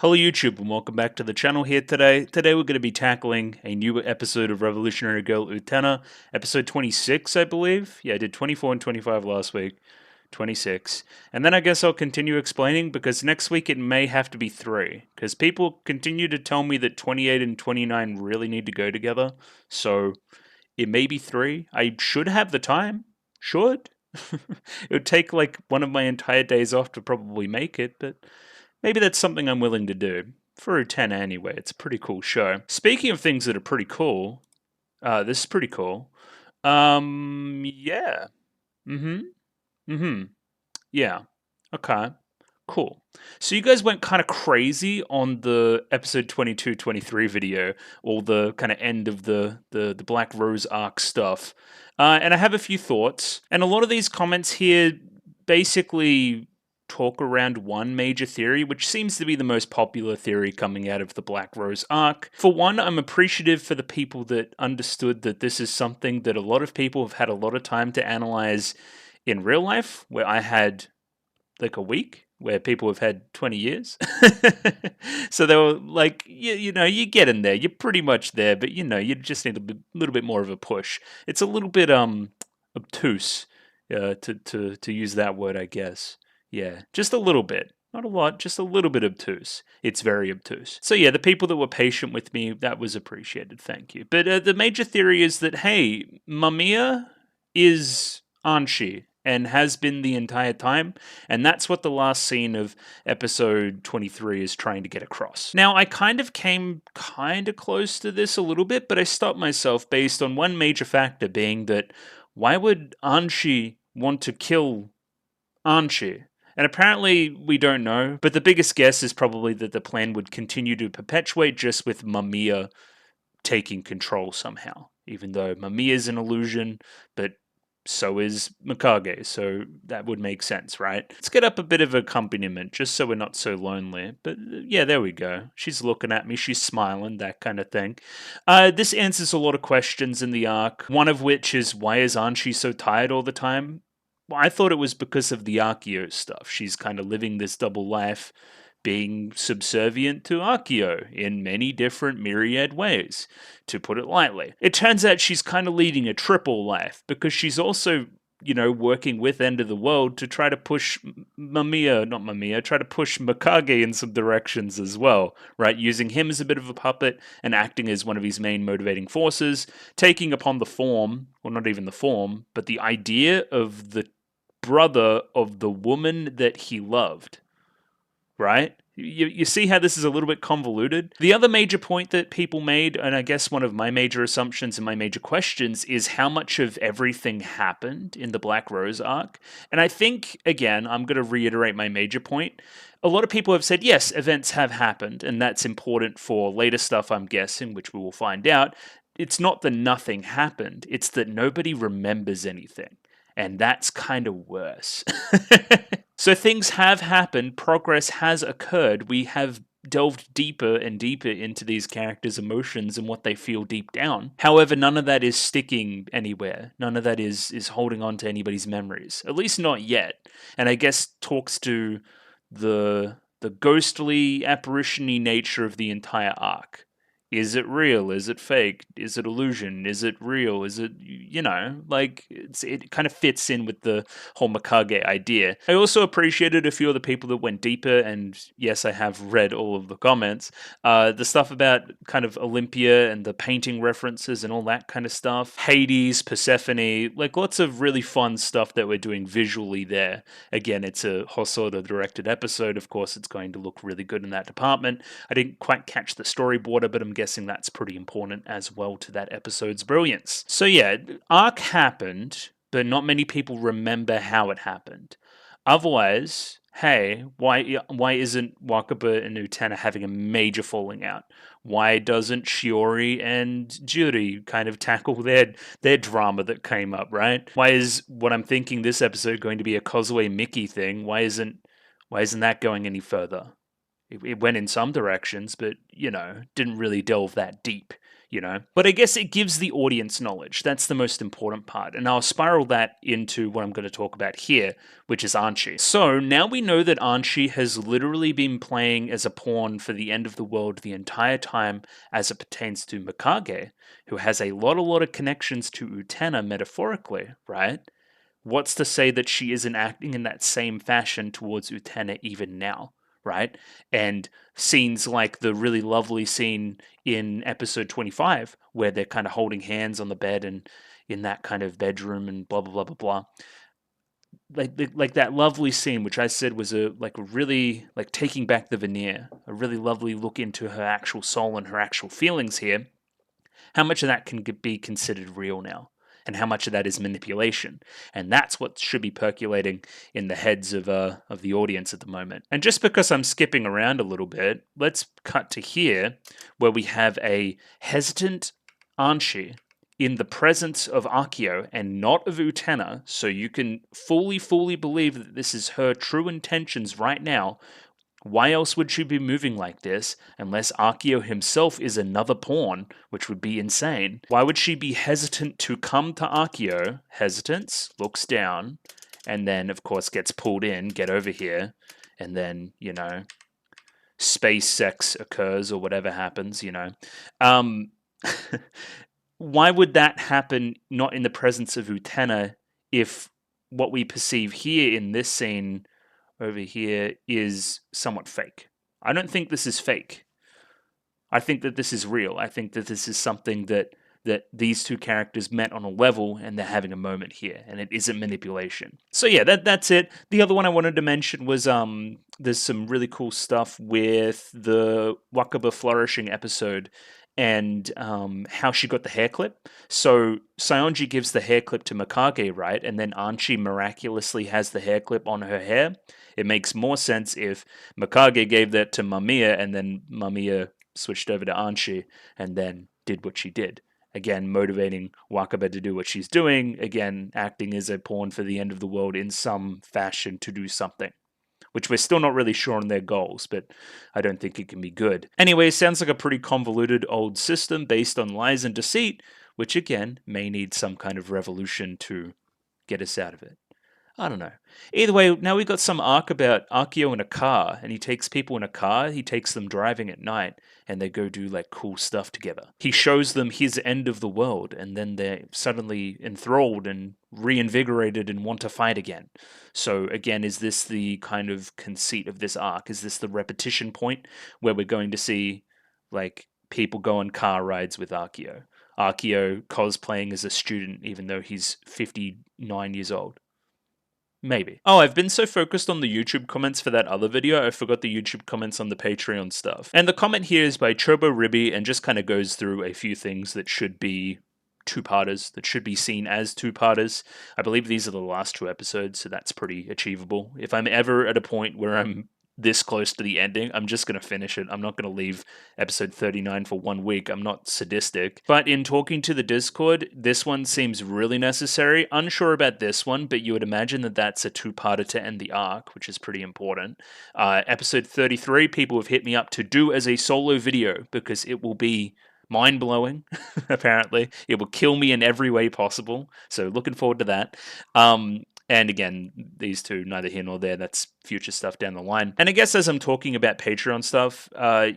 Hello YouTube and welcome back to the channel here today. Today we're going to be tackling a new episode of Revolutionary Girl Utena, episode 26 I believe. Yeah, I did 24 and 25 last week, 26. And then I guess I'll continue explaining because next week it may have to be 3. Because people continue to tell me that 28 and 29 really need to go together. So it may be 3. I should have the time. Should. It would take like one of my entire days off to probably make it, but maybe that's something I'm willing to do. For Utena anyway, it's a pretty cool show. Speaking of things that are pretty cool, this is pretty cool. Yeah. Yeah. Okay. Cool. So you guys went kind of crazy on the episode 22-23 video, all the kind of end of the Black Rose arc stuff. And I have a few thoughts. And a lot of these comments here basically talk around one major theory, which seems to be the most popular theory coming out of the Black Rose arc. For one, I'm appreciative for the people that understood that this is something that a lot of people have had a lot of time to analyze in real life, where I had like a week, where people have had 20 years. So they were like, you know, you get in there, you're pretty much there, but you know, you just need a little bit more of a push. It's a little bit obtuse, to use that word, I guess. Yeah, just a little bit. Not a lot, just a little bit obtuse. It's very obtuse. So yeah, the people that were patient with me, that was appreciated. Thank you. But the major theory is that, hey, Mamiya is Anshi and has been the entire time, and that's what the last scene of episode 23 is trying to get across. Now, I kind of came kind of close to this a little bit, but I stopped myself based on one major factor being that why would Anshi want to kill Anshi? And apparently we don't know, but the biggest guess is probably that the plan would continue to perpetuate just with Mamiya taking control somehow. Even though Mamiya is an illusion, but so is Mikage, so that would make sense, right? Let's get up a bit of accompaniment, just so we're not so lonely. But yeah, there we go. She's looking at me, she's smiling, that kind of thing. This answers a lot of questions in the arc, one of which is, why is Anshi so tired all the time? Well, I thought it was because of the Akio stuff. She's kind of living this double life, being subservient to Akio in many different myriad ways, to put it lightly. It turns out she's kind of leading a triple life, because she's also, you know, working with End of the World to try to push try to push Mikage in some directions as well, right? Using him as a bit of a puppet and acting as one of his main motivating forces, taking upon the form, well, not even the form, but the idea of the brother of the woman that he loved, right? You see how this is a little bit convoluted? The other major point that people made, and I guess one of my major assumptions and my major questions, is how much of everything happened in the Black Rose arc. And I think, again, I'm going to reiterate my major point. A lot of people have said, yes, events have happened, and that's important for later stuff, I'm guessing, which we will find out. It's not that nothing happened, it's that nobody remembers anything. And that's kind of worse. So things have happened, progress has occurred, we have delved deeper and deeper into these characters' emotions and what they feel deep down. However, none of that is sticking anywhere. None of that is holding on to anybody's memories. At least not yet. And I guess talks to the ghostly, apparition-y nature of the entire arc. Is it real? Is it fake? Is it illusion? Is it real? Is it, you know, like, it kind of fits in with the whole Mikage idea. I also appreciated a few of the people that went deeper, and yes, I have read all of the comments. The stuff about kind of Olympia and the painting references and all that kind of stuff. Hades, Persephone, like lots of really fun stuff that we're doing visually there. Again, it's a Hosoda directed episode. Of course, it's going to look really good in that department. I didn't quite catch the storyboarder, but I'm guessing that's pretty important as well to that episode's brilliance. So yeah, arc happened, but not many people remember how it happened. Otherwise, hey, why isn't Wakaba and Utena having a major falling out? Why doesn't Shiori and Juri kind of tackle their drama that came up, right? Why is what I'm thinking this episode going to be a Kozue Mickey thing? Why isn't that going any further? It went in some directions, but, you know, didn't really delve that deep. you know? But I guess it gives the audience knowledge. That's the most important part. And I'll spiral that into what I'm going to talk about here, which is Anthy. So now we know that Anthy has literally been playing as a pawn for the end of the world the entire time as it pertains to Mikage, who has a lot of connections to Utena metaphorically, right? What's to say that she isn't acting in that same fashion towards Utena even now, right? And scenes like the really lovely scene in episode 25, where they're kind of holding hands on the bed and in that kind of bedroom and blah, blah, blah, blah, blah. Like that lovely scene, which I said was a really like taking back the veneer, a really lovely look into her actual soul and her actual feelings here. How much of that can be considered real now? And how much of that is manipulation? And that's what should be percolating in the heads of the audience at the moment. And just because I'm skipping around a little bit, let's cut to here, where we have a hesitant Anthy in the presence of Akio and not of Utena, so you can fully believe that this is her true intentions right now. Why else would she be moving like this, unless Akio himself is another pawn, which would be insane? Why would she be hesitant to come to Akio? Hesitance, looks down, and then, of course, gets pulled in, get over here, and then, you know, space sex occurs or whatever happens, you know. Why would that happen not in the presence of Utena if what we perceive here in this scene over here is somewhat fake? I don't think this is fake. I think that this is real. I think that this is something that these two characters met on a level and they're having a moment here, and it isn't manipulation. So yeah, that's it. The other one I wanted to mention was there's some really cool stuff with the Wakaba Flourishing episode and how she got the hair clip. So Saionji gives the hair clip to Mikage, right? And then Anthy miraculously has the hair clip on her hair. It makes more sense if Mikage gave that to Mamiya and then Mamiya switched over to Anthy and then did what she did. Again, motivating Wakaba to do what she's doing. Again, acting as a pawn for the end of the world in some fashion to do something, which we're still not really sure on their goals, but I don't think it can be good. Anyway, sounds like a pretty convoluted old system based on lies and deceit, which again, may need some kind of revolution to get us out of it. I don't know. Either way, now we've got some arc about Akio in a car, and he takes people in a car, he takes them driving at night, and they go do like cool stuff together. He shows them his end of the world, and then they're suddenly enthralled and reinvigorated and want to fight again. So again, is this the kind of conceit of this arc? Is this the repetition point where we're going to see like people go on car rides with Akio? Akio cosplaying as a student even though he's 59 years old? Maybe. Oh, I've been so focused on the YouTube comments for that other video, I forgot the YouTube comments on the Patreon stuff. And the comment here is by Chobo Ribby and just kind of goes through a few things that should be two-parters, that should be seen as two-parters. I believe these are the last two episodes, so that's pretty achievable. If I'm ever at a point where I'm this close to the ending, I'm just going to finish it. I'm not going to leave episode 39 for 1 week. I'm not sadistic. But in talking to the Discord, this one seems really necessary. Unsure about this one, but you would imagine that that's a two-parter to end the arc, which is pretty important. Episode 33, people have hit me up to do as a solo video because it will be mind-blowing, apparently. It will kill me in every way possible. So looking forward to that. And again, these two, neither here nor there, that's future stuff down the line. And I guess as I'm talking about Patreon stuff,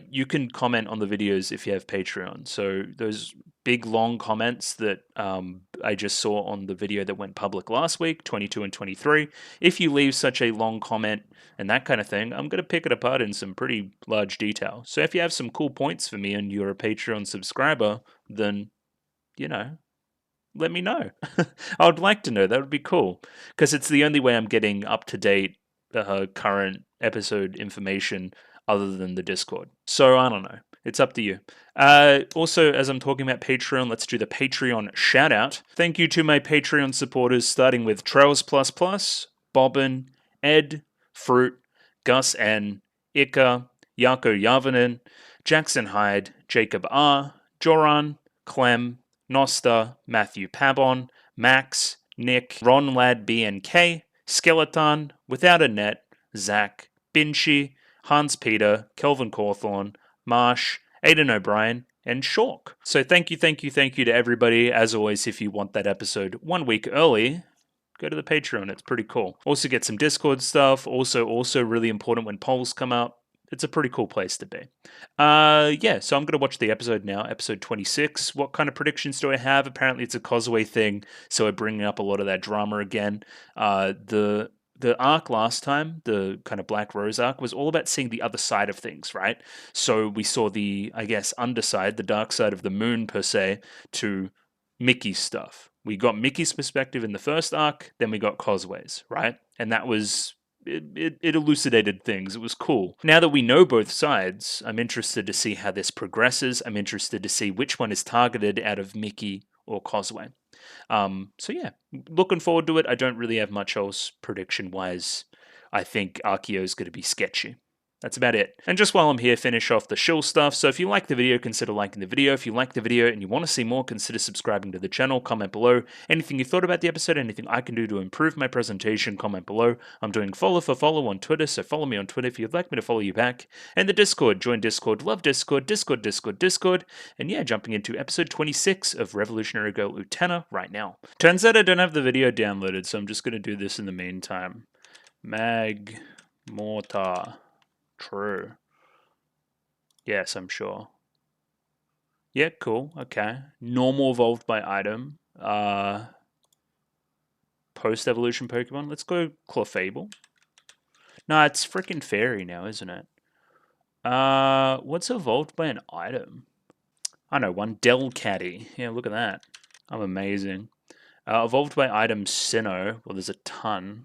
you can comment on the videos if you have Patreon. So those big, long comments that I just saw on the video that went public last week, 22 and 23, if you leave such a long comment and that kind of thing, I'm going to pick it apart in some pretty large detail. So if you have some cool points for me and you're a Patreon subscriber, then, you know, let me know. I would like to know. That would be cool. Because it's the only way I'm getting up-to-date current episode information other than the Discord. So, I don't know. It's up to you. Also, as I'm talking about Patreon, let's do the Patreon shout-out. Thank you to my Patreon supporters, starting with Trails++, Bobbin, Ed, Fruit, Gus N, Ika, Yako Yavanen, Jackson Hyde, Jacob R, Joran, Clem, Nosta, Matthew Pabon, Max, Nick, Ron Lad BNK, Skeleton, Without a Net, Zach, Binchy, Hans Peter, Kelvin Cawthorn, Marsh, Aidan O'Brien, and Chalk. So thank you to everybody. As always, if you want that episode 1 week early, go to the Patreon. It's pretty cool. Also get some Discord stuff. Also really important when polls come out. It's a pretty cool place to be. Yeah, so I'm going to watch the episode now, episode 26. What kind of predictions do I have? Apparently it's a causeway thing, so I'm bringing up a lot of that drama again. The arc last time, the kind of Black Rose arc, was all about seeing the other side of things, right? So we saw the, I guess, underside, the dark side of the moon, per se, to Mickey's stuff. We got Mickey's perspective in the first arc, then we got Causeway's, right? And that was it elucidated things. It was cool. Now that we know both sides, I'm interested to see how this progresses. I'm interested to see which one is targeted out of Mickey or Causeway. So yeah, looking forward to it. I don't really have much else prediction-wise. I think Akio is going to be sketchy. That's about it. And just while I'm here, finish off the shill stuff. So if you like the video, consider liking the video. If you like the video and you want to see more, consider subscribing to the channel. Comment below anything you thought about the episode, anything I can do to improve my presentation. Comment below. I'm doing follow for follow on Twitter, so follow me on Twitter if you'd like me to follow you back. And the Discord. Join Discord. Love Discord. Discord. And yeah, jumping into episode 26 of Revolutionary Girl Utena right now. Turns out I don't have the video downloaded, so I'm just going to do this in the meantime. Mag Mortar. True. Yes, I'm sure. Yeah, cool. Okay. Normal evolved by item. Post-evolution Pokemon. Let's go Clefable. No, it's freaking Fairy now, isn't it? What's evolved by an item? I know one. Delcatty. Yeah, look at that. I'm amazing. Evolved by item Sinnoh. Well, there's a ton.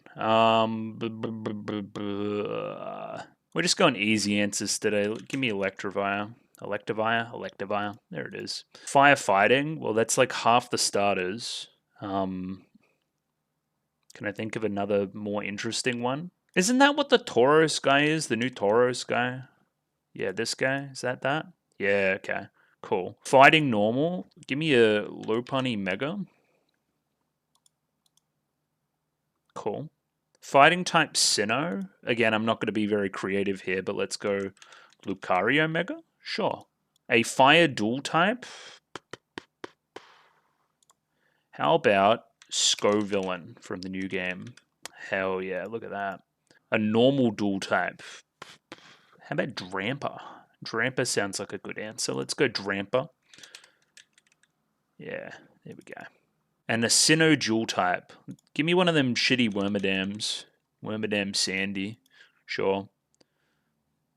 We're just going easy answers today. Give me Electivire. Electivire. There it is. Firefighting. Well, that's like half the starters. Can I think of another more interesting one? Isn't that what the Tauros guy is? The new Tauros guy? Yeah, this guy? Is that? Yeah, okay. Cool. Fighting normal. Give me a Lopunny Mega. Cool. Fighting type Sinnoh. Again, I'm not going to be very creative here, but let's go Lucario Mega. Sure. A fire dual type. How about Scovillain from the new game? Hell yeah, look at that. A normal dual type. How about Drampa? Drampa sounds like a good answer. Let's go Drampa. Yeah, there we go. And a Sinnoh dual type. Give me one of them shitty Wormadams. Wormadam Sandy. Sure.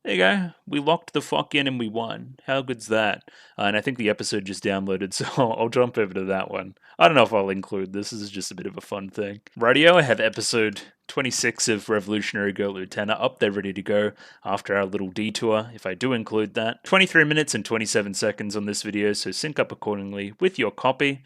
There you go. We locked the fuck in and we won. How good's that? And I think the episode just downloaded, so I'll jump over to that one. I don't know if I'll include this. This is just a bit of a fun thing. Radio, I have episode 26 of Revolutionary Girl Utena up there ready to go after our little detour, if I do include that. 23 minutes and 27 seconds on this video, so sync up accordingly with your copy.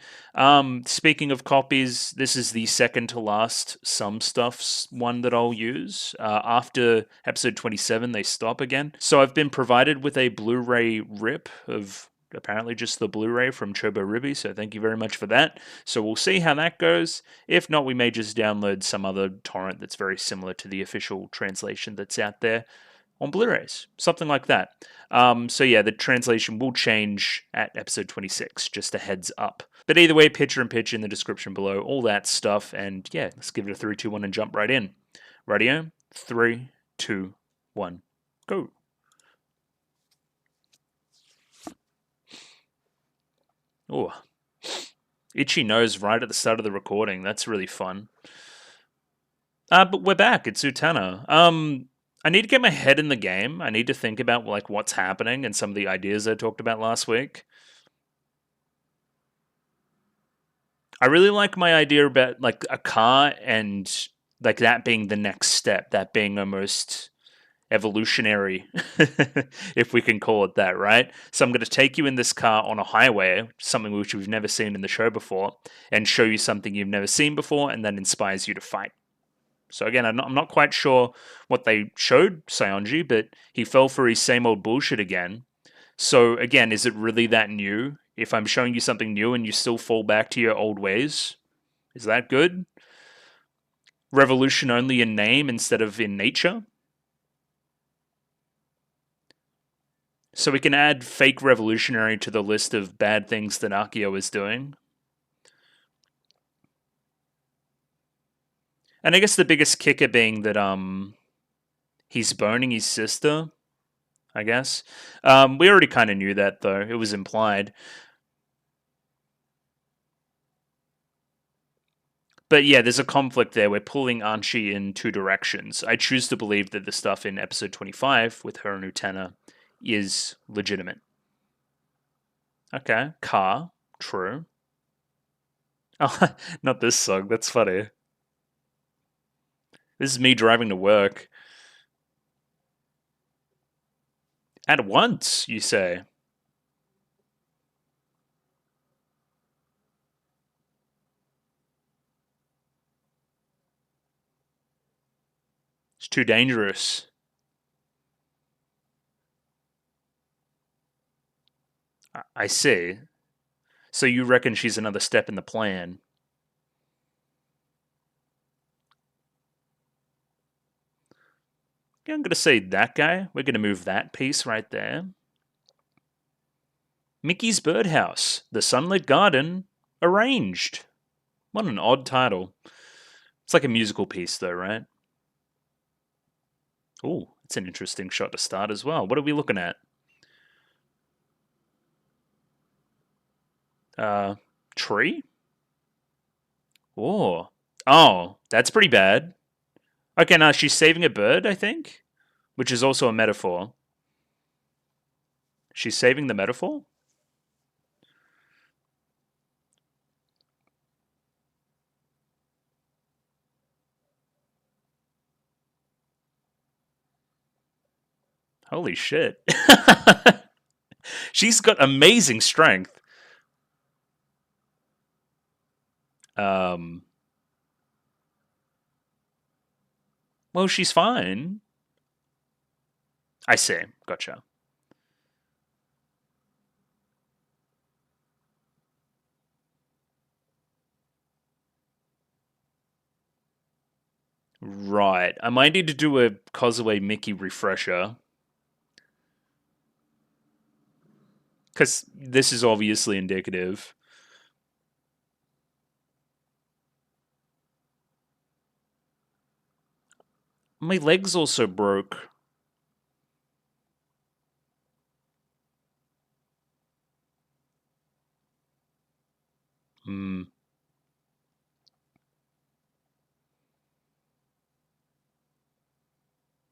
Speaking of copies, this is the second to last Some Stuffs one that I'll use. After episode 27, they stop again. So I've been provided with a Blu-ray rip of apparently just the Blu-ray from Chobo Ruby, so thank you very much for that. So we'll see how that goes. If not, we may just download some other torrent that's very similar to the official translation that's out there on Blu-rays, something like that. So yeah, the translation will change at episode 26, just a heads up. But either way, picture in pitch in the description below, all that stuff, and yeah, let's give it a 3, 2, 1 and jump right in. Radio, 3, 2, 1, go. Oh, itchy nose right at the start of the recording. That's really fun. But we're back. It's Utena. I need to get my head in the game. I need to think about like what's happening and some of the ideas I talked about last week. I really like my idea about like a car and like that being the next step, that being almost evolutionary, if we can call it that, right? So I'm going to take you in this car on a highway, something which we've never seen in the show before, and show you something you've never seen before, and that inspires you to fight. So again, I'm not quite sure what they showed Saionji, but he fell for his same old bullshit again. So again, is it really that new? If I'm showing you something new and you still fall back to your old ways, is that good? Revolution only in name instead of in nature? So we can add fake revolutionary to the list of bad things that Akio is doing. And I guess the biggest kicker being that he's boning his sister, I guess. We already kind of knew that, though. It was implied. But yeah, there's a conflict there. We're pulling Anthy in two directions. I choose to believe that the stuff in episode 25 with her and Utena is legitimate. Okay, car, true. Oh, not this song. That's funny. This is me driving to work. At once, you say? It's too dangerous. I see. So you reckon she's another step in the plan? Yeah, I'm going to say that guy. We're going to move that piece right there. Mickey's Birdhouse, The Sunlit Garden, Arranged. What an odd title. It's like a musical piece, though, right? Oh, it's an interesting shot to start as well. What are we looking at? Tree? Oh, that's pretty bad. Okay, now she's saving a bird, I think, which is also a metaphor. She's saving the metaphor? Holy shit. She's got amazing strength. Well, she's fine. I see. Gotcha. Right. I might need to do a Kozue Mickey refresher. Because this is obviously indicative. My leg's also broke. Hmm.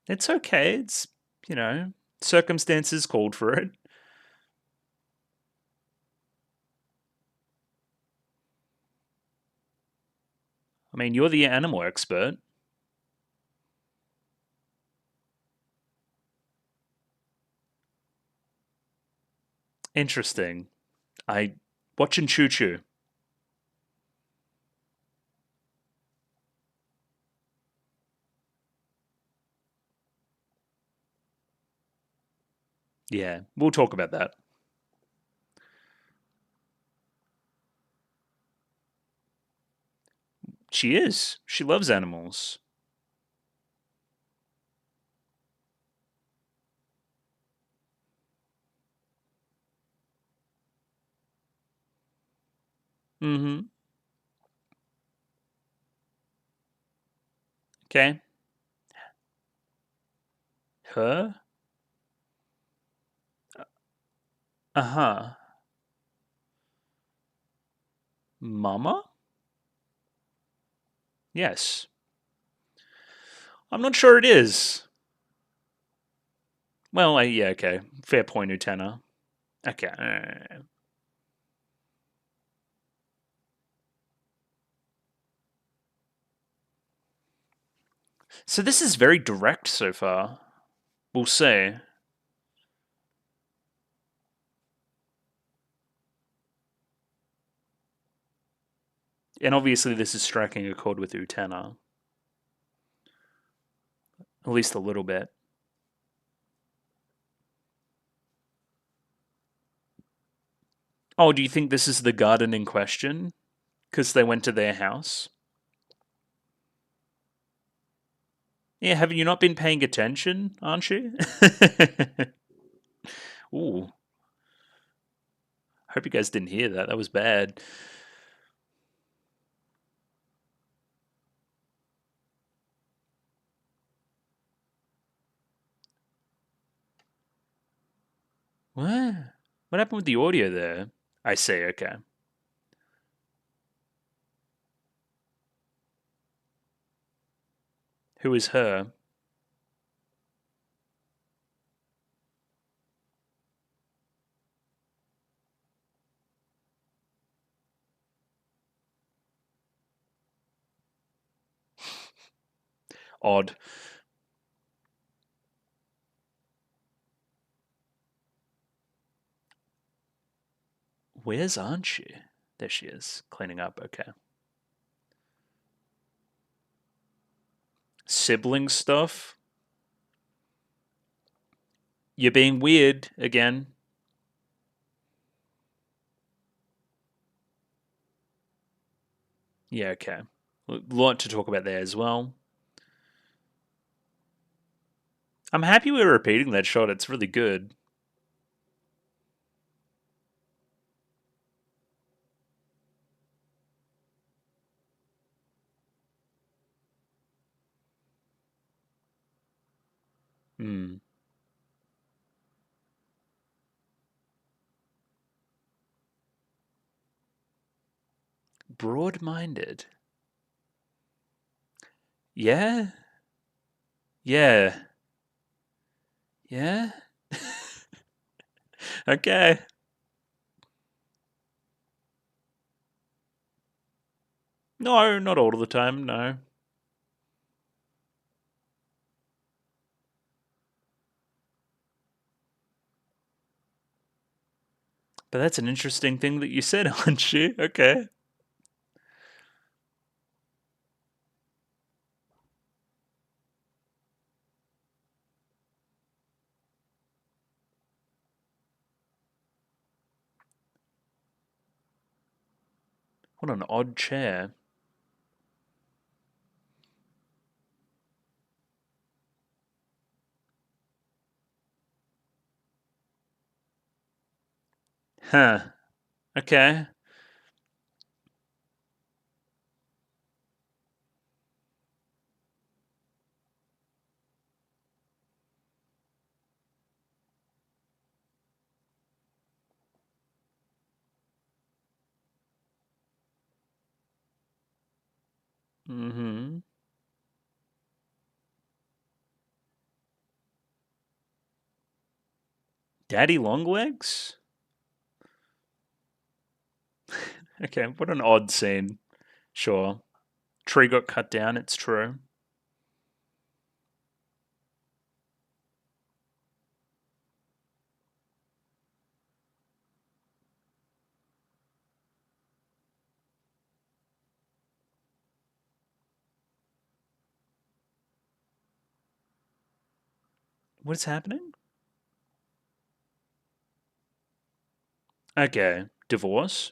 It's okay. It's, circumstances called for it. I mean, you're the animal expert. Interesting. I watching Choo Choo. Yeah, we'll talk about that. She is. She loves animals. Mm-hmm. Okay. Her? Uh-huh. Mama? Yes. I'm not sure it is. Well, yeah, okay. Fair point, Utena. Okay. So this is very direct so far. We'll see. And obviously this is striking a chord with Utena. At least a little bit. Oh, do you think this is the garden in question? Because they went to their house? Yeah, have you not been paying attention, aren't you? Ooh. Hope you guys didn't hear that. That was bad. What? What happened with the audio there? I see, okay. Who is her? Odd. Where's Anthy? There she is, cleaning up, okay. Sibling stuff? You're being weird again. Yeah, okay. A lot to talk about there as well. I'm happy we're repeating that shot. It's really good. Hmm. Broad-minded. Yeah? Yeah. Yeah? Okay. No, not all of the time, no. But that's an interesting thing that you said, Anthy. Okay. What an odd chair. Huh. Okay. Mm-hmm. Daddy Longlegs? Okay, what an odd scene. Sure. Tree got cut down, it's true. What's happening? Okay. Divorce?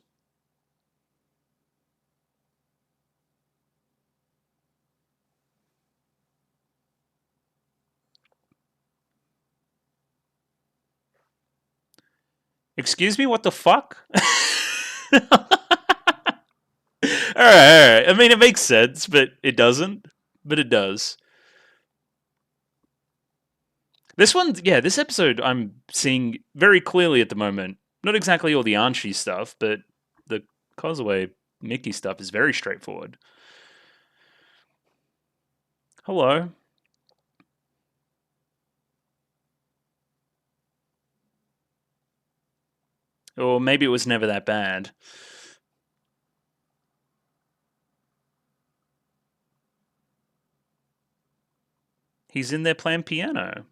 Excuse me, what the fuck? Alright. I mean, it makes sense, but it doesn't. But it does. This one, yeah, this episode I'm seeing very clearly at the moment. Not exactly all the Anshi stuff, but the Causeway Mickey stuff is very straightforward. Hello. Or maybe it was never that bad. He's in there playing piano.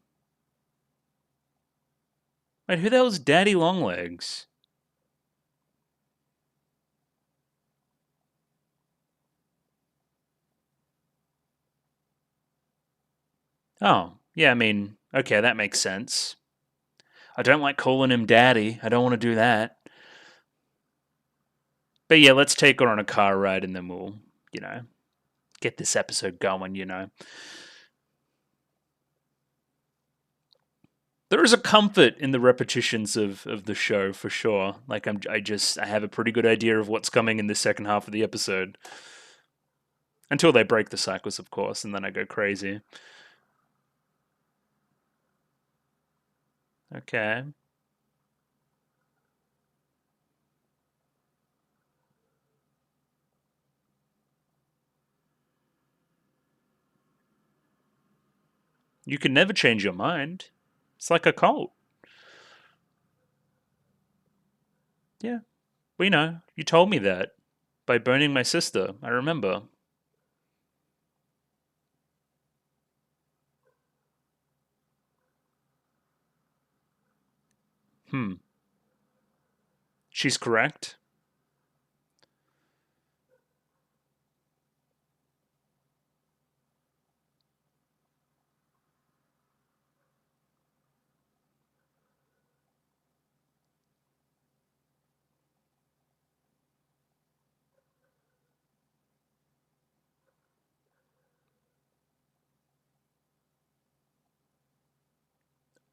Wait, who the hell's Daddy Longlegs? Oh, yeah, I mean, okay, that makes sense. I don't like calling him Daddy. I don't want to do that. But yeah, let's take her on a car ride and then we'll, get this episode going. There is a comfort in the repetitions of the show for sure. Like I have a pretty good idea of what's coming in the second half of the episode. Until they break the cycles, of course, and then I go crazy. Okay. You can never change your mind. It's like a cult. Yeah, we know. You told me that by burning my sister. I remember. Hmm. She's correct.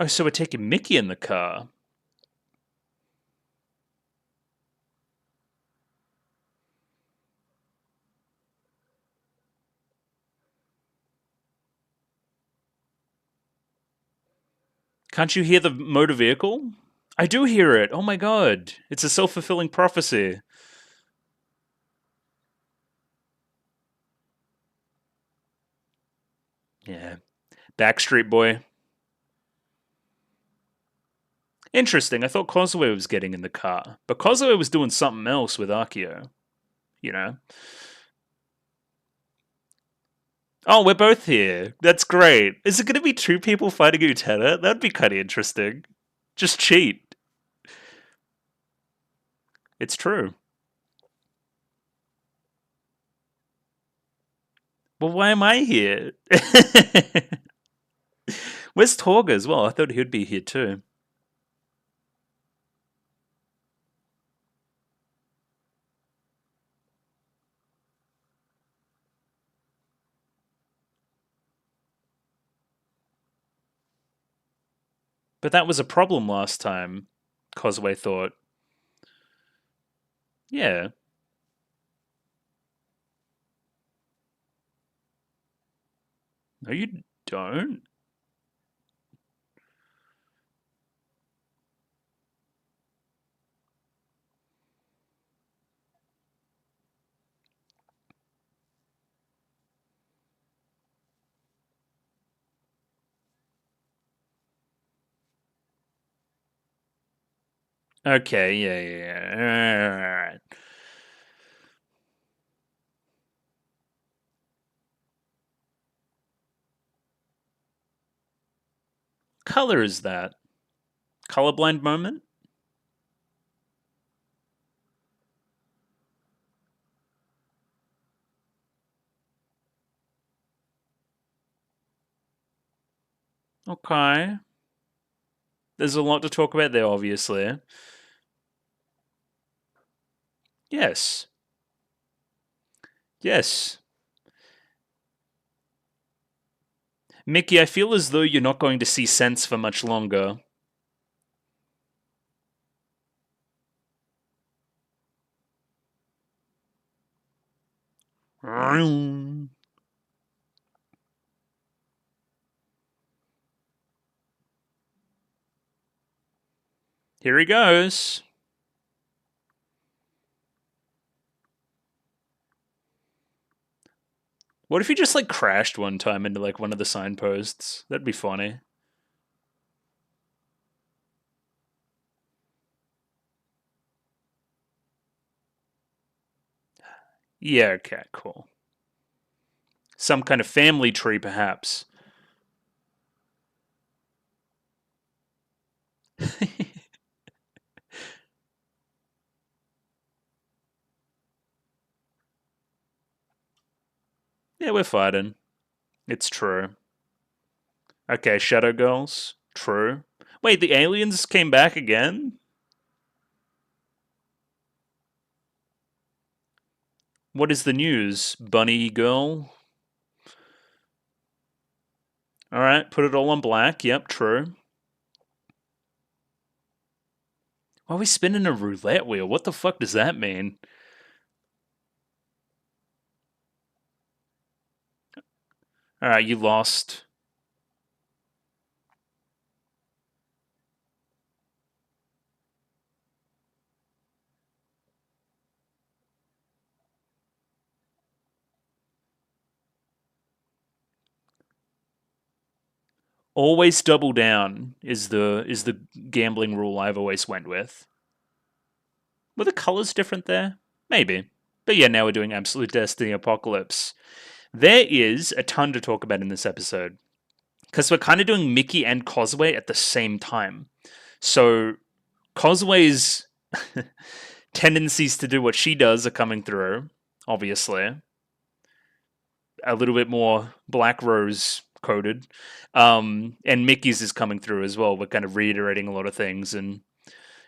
Oh, so we're taking Mickey in the car. Can't you hear the motor vehicle? I do hear it. Oh my god. It's a self fulfilling prophecy. Yeah. Backstreet Boy. Interesting. I thought Kozue was getting in the car, but Kozue was doing something else with Akio. You know? Oh, we're both here. That's great. Is it going to be two people fighting Utena? That'd be kind of interesting. Just cheat. It's true. Well, why am I here? Where's Torga as well? I thought he'd be here too. But that was a problem last time, Cosway thought. Yeah. No, you don't. Okay, yeah. All right. Color is that? Colorblind moment? Okay. There's a lot to talk about there, obviously. Yes. Yes. Mickey, I feel as though you're not going to see sense for much longer. Here he goes. What if he just like crashed one time into like one of the signposts? That'd be funny. Yeah, okay, cool. Some kind of family tree, perhaps. Yeah, we're fighting. It's true. Okay, Shadow Girls. True. Wait, the aliens came back again? What is the news, bunny girl? Alright, put it all on black. Yep, true. Why are we spinning a roulette wheel? What the fuck does that mean? Alright, you lost. Always double down is the gambling rule I've always went with. Were the colors different there? Maybe. But yeah, now we're doing Absolute Destiny Apocalypse. There is a ton to talk about in this episode. Because we're kind of doing Mickey and Cosway at the same time. So Cosway's tendencies to do what she does are coming through, obviously. A little bit more Black Rose coded. And Mickey's is coming through as well. We're kind of reiterating a lot of things and,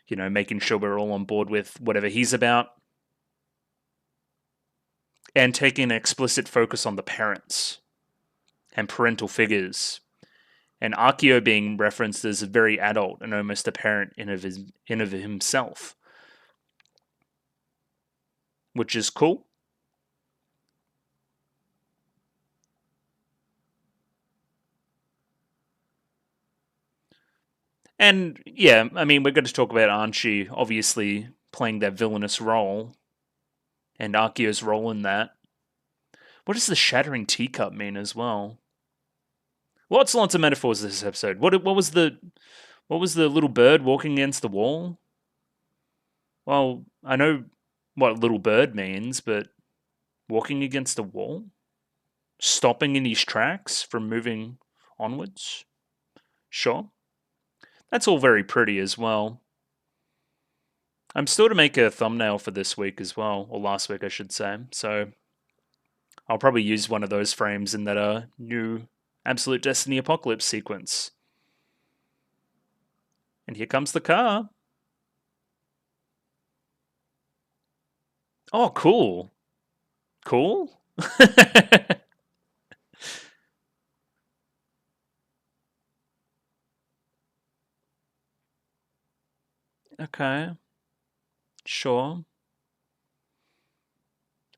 you know, making sure we're all on board with whatever he's about. And taking an explicit focus on the parents and parental figures. And Akio being referenced as a very adult and almost a parent in of himself. Which is cool. And yeah, I mean, we're going to talk about Anthy obviously playing that villainous role and Akio's role in that. What does the shattering teacup mean as well? Lots and lots of metaphors this episode. What was the little bird walking against the wall? Well, I know what little bird means, but walking against a wall? Stopping in his tracks from moving onwards? Sure. That's all very pretty as well. I'm still to make a thumbnail for this week as well, or last week I should say, so I'll probably use one of those frames in that new Absolute Destiny Apocalypse sequence. And here comes the car. Oh, cool. Cool? Okay. Sure.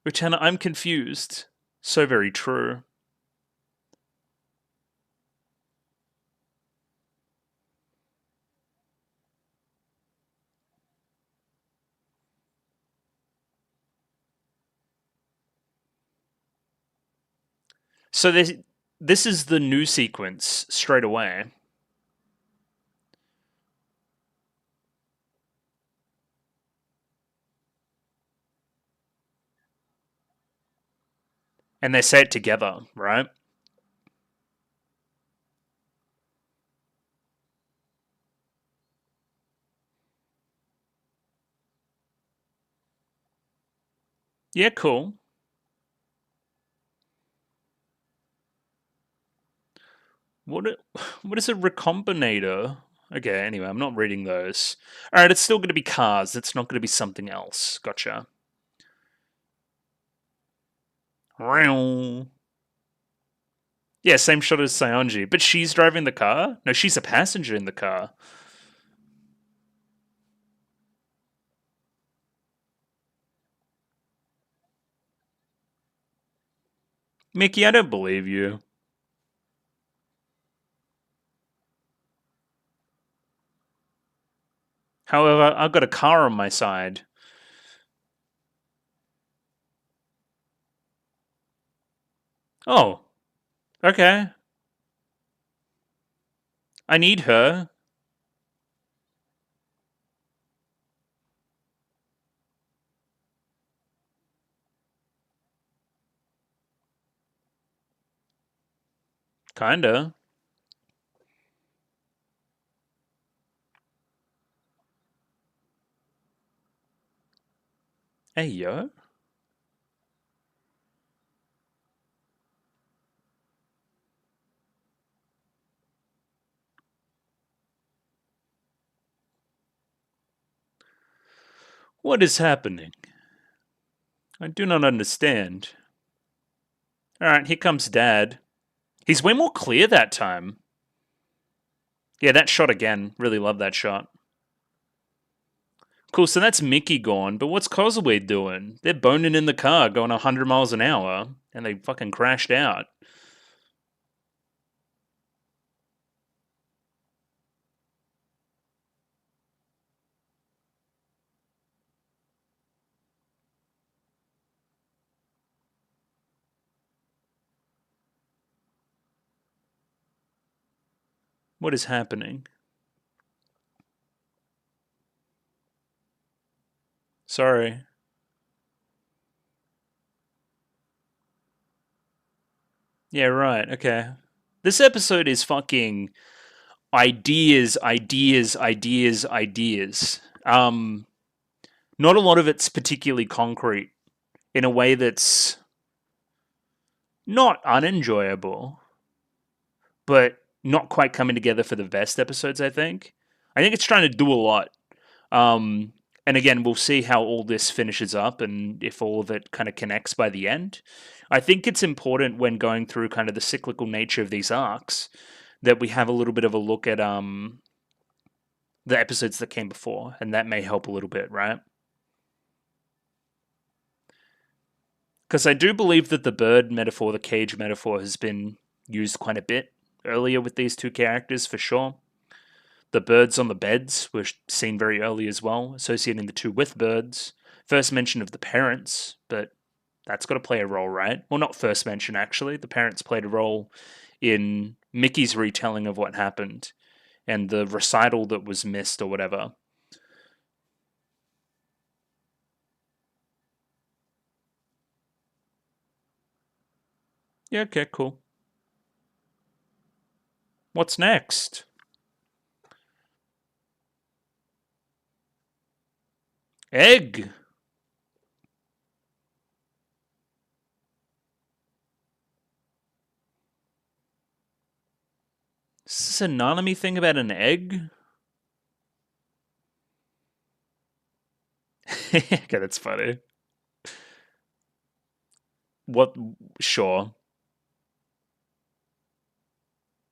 Utena, I'm confused. So very true. So this is the new sequence straight away. And they say it together, right? Yeah, cool. What is a recombinator? Okay, anyway, I'm not reading those. Alright, it's still going to be cars. It's not going to be something else. Gotcha. Yeah, same shot as Sayonji. But she's driving the car? No, she's a passenger in the car. Mickey, I don't believe you. However, I've got a car on my side. Oh, okay. I need her. Kinda. Hey, yo. What is happening? I do not understand. Alright, here comes Dad. He's way more clear that time. Yeah, that shot again. Really love that shot. Cool, so that's Mickey gone, but what's Causeway doing? They're boning in the car, going 100 miles an hour, and they fucking crashed out. What is happening? Sorry. Yeah, right, okay. This episode is fucking ideas, ideas, ideas, ideas. Not a lot of it's particularly concrete in a way that's not unenjoyable, but not quite coming together for the best episodes, I think. I think it's trying to do a lot. Um, and again, we'll see how all this finishes up and if all of it kind of connects by the end. I think it's important when going through kind of the cyclical nature of these arcs that we have a little bit of a look at the episodes that came before, and that may help a little bit, right? Because I do believe that the bird metaphor, the cage metaphor, has been used quite a bit earlier with these two characters for sure. The birds on the beds were seen very early as well, associating the two with birds. First mention of the parents, but that's got to play a role, right? Well, not first mention, actually. The parents played a role in Mickey's retelling of what happened and the recital that was missed or whatever. Yeah, okay, cool. What's next? Egg. Is this a Nanami thing about an egg? Okay, that's funny. What? Sure.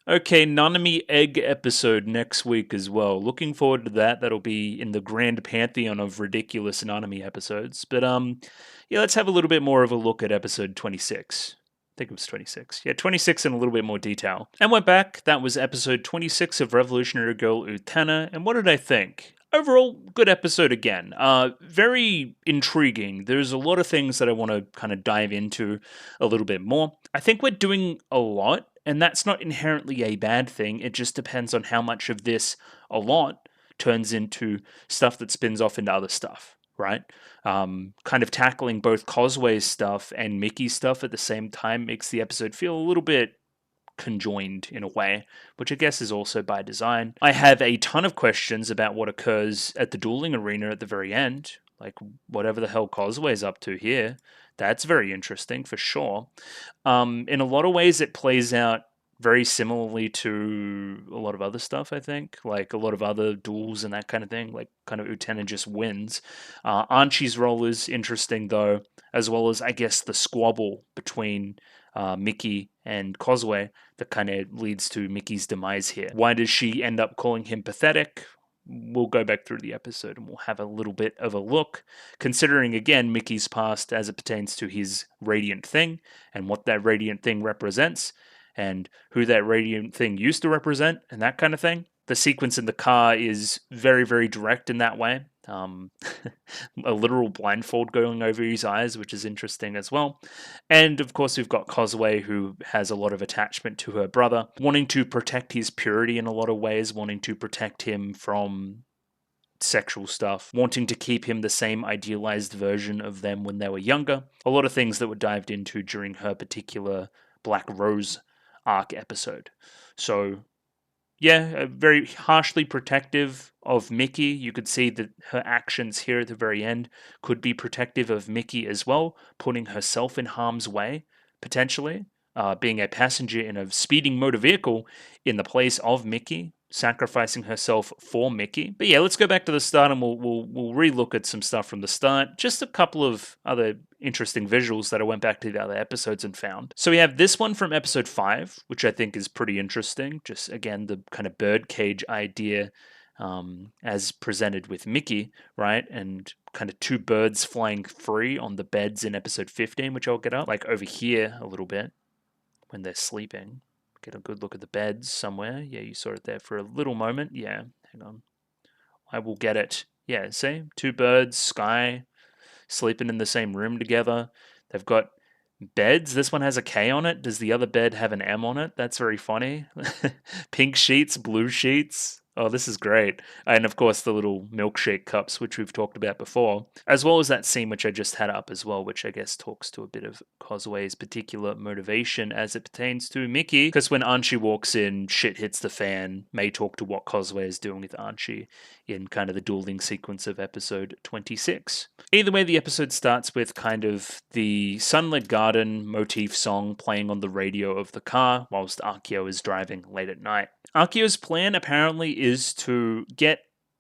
Okay, Nanami Egg episode next week as well. Looking forward to that. That'll be in the grand pantheon of ridiculous Nanami episodes. But yeah, let's have a little bit more of a look at episode 26. I think it was 26. Yeah, 26 in a little bit more detail. And we're back. That was episode 26 of Revolutionary Girl Utena. And what did I think? Overall, good episode again. Very intriguing. There's a lot of things that I want to kind of dive into a little bit more. I think we're doing a lot, and that's not inherently a bad thing. It just depends on how much of this a lot turns into stuff that spins off into other stuff, right? Kind of tackling both Causeway's stuff and Mickey's stuff at the same time makes the episode feel a little bit conjoined in a way, which I guess is also by design. I have a ton of questions about what occurs at the dueling arena at the very end, like whatever the hell Causeway's up to here. That's very interesting for sure. In a lot of ways, it plays out very similarly to a lot of other stuff, I think, like a lot of other duels and that kind of thing, like kind of Utena just wins. Archie's role is interesting, though, as well as, I guess, the squabble between Mickey and Causeway that kind of leads to Mickey's demise here. Why does she end up calling him pathetic? We'll go back through the episode and we'll have a little bit of a look, considering again Mickey's past as it pertains to his radiant thing and what that radiant thing represents and who that radiant thing used to represent and that kind of thing. The sequence in the car is very, very direct in that way. A literal blindfold going over his eyes, which is interesting as well. And of course, we've got Causeway, who has a lot of attachment to her brother, wanting to protect his purity in a lot of ways, wanting to protect him from sexual stuff, wanting to keep him the same idealized version of them when they were younger. A lot of things that were dived into during her particular Black Rose arc episode. So yeah, very harshly protective of Mickey. You could see that her actions here at the very end could be protective of Mickey as well, putting herself in harm's way, potentially, being a passenger in a speeding motor vehicle in the place of Mickey, sacrificing herself for Mickey. But yeah, let's go back to the start and we'll relook at some stuff from the start. Just a couple of other interesting visuals that I went back to the other episodes and found. So we have this one from episode 5, which I think is pretty interesting. Just again, the kind of birdcage idea as presented with Mickey, right? And kind of two birds flying free on the beds in episode 15, which I'll get up, like over here a little bit when they're sleeping. Get a good look at the beds somewhere. Yeah, you saw it there for a little moment. Yeah, hang on. I will get it. Yeah, see? Two birds, sky, sleeping in the same room together. They've got beds. This one has a K on it. Does the other bed have an M on it? That's very funny. Pink sheets, blue sheets. Oh, this is great. And of course, the little milkshake cups, which we've talked about before, as well as that scene which I just had up as well, which I guess talks to a bit of Kozwe's particular motivation as it pertains to Mickey. Because when Anthy walks in, shit hits the fan. May talk to what Kozwe is doing with Anthy in kind of the dueling sequence of episode 26. Either way, the episode starts with kind of the Sunlit Garden motif song playing on the radio of the car whilst Akio is driving late at night. Akio's plan apparently is to get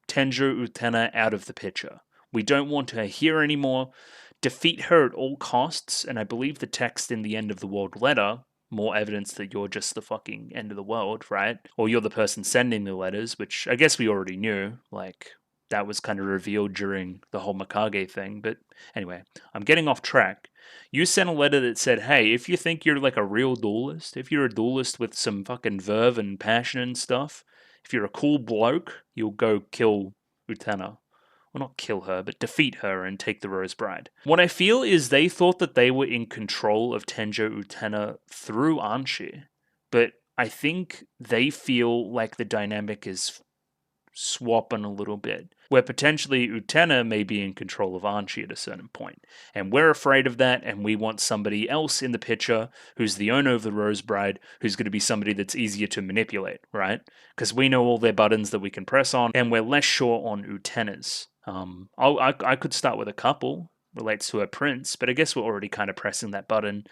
Tenjo Utena out of the picture. We don't want her here anymore. Defeat her at all costs, and I believe the text in the end of the world letter, more evidence that you're just the fucking end of the world, right? Or you're the person sending the letters, which I guess we already knew, like that was kind of revealed during the whole Mikage thing. But anyway, I'm getting off track. You sent a letter that said, hey, if you think you're like a real duelist, if you're a duelist with some fucking verve and passion and stuff, if you're a cool bloke, you'll go kill Utena. Well, not kill her, but defeat her and take the Rose Bride. What I feel is they thought that they were in control of Tenjo Utena through Anthy, but I think they feel like the dynamic is swapping a little bit, where potentially Utena may be in control of Anthy at a certain point. And we're afraid of that, and we want somebody else in the picture who's the owner of the Rose Bride, who's going to be somebody that's easier to manipulate, right? Because we know all their buttons that we can press on, and we're less sure on Utena's. I could start with a couple, relates to her prince, but I guess we're already kind of pressing that button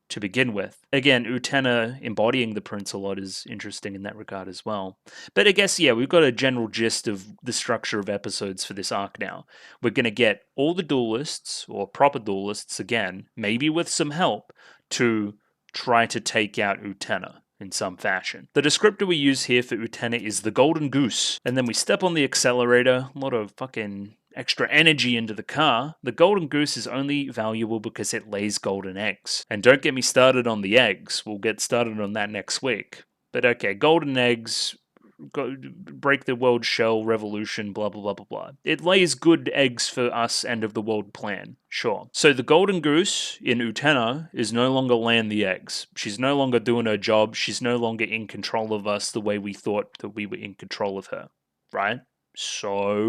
to begin with. Again, Utena embodying the prince a lot is interesting in that regard as well. But I guess, yeah, we've got a general gist of the structure of episodes for this arc now. We're going to get all the duelists, or proper duelists again, maybe with some help, to try to take out Utena in some fashion. The descriptor we use here for Utena is the golden goose, and then we step on the accelerator, a lot of fucking extra energy into the car. The golden goose is only valuable because it lays golden eggs. And don't get me started on the eggs. We'll get started on that next week. But okay, golden eggs, break the world shell, revolution, blah, blah, blah, blah, blah. It lays good eggs for us end of the world plan, sure. So the golden goose in Utena is no longer laying the eggs. She's no longer doing her job. She's no longer in control of us the way we thought that we were in control of her, right? So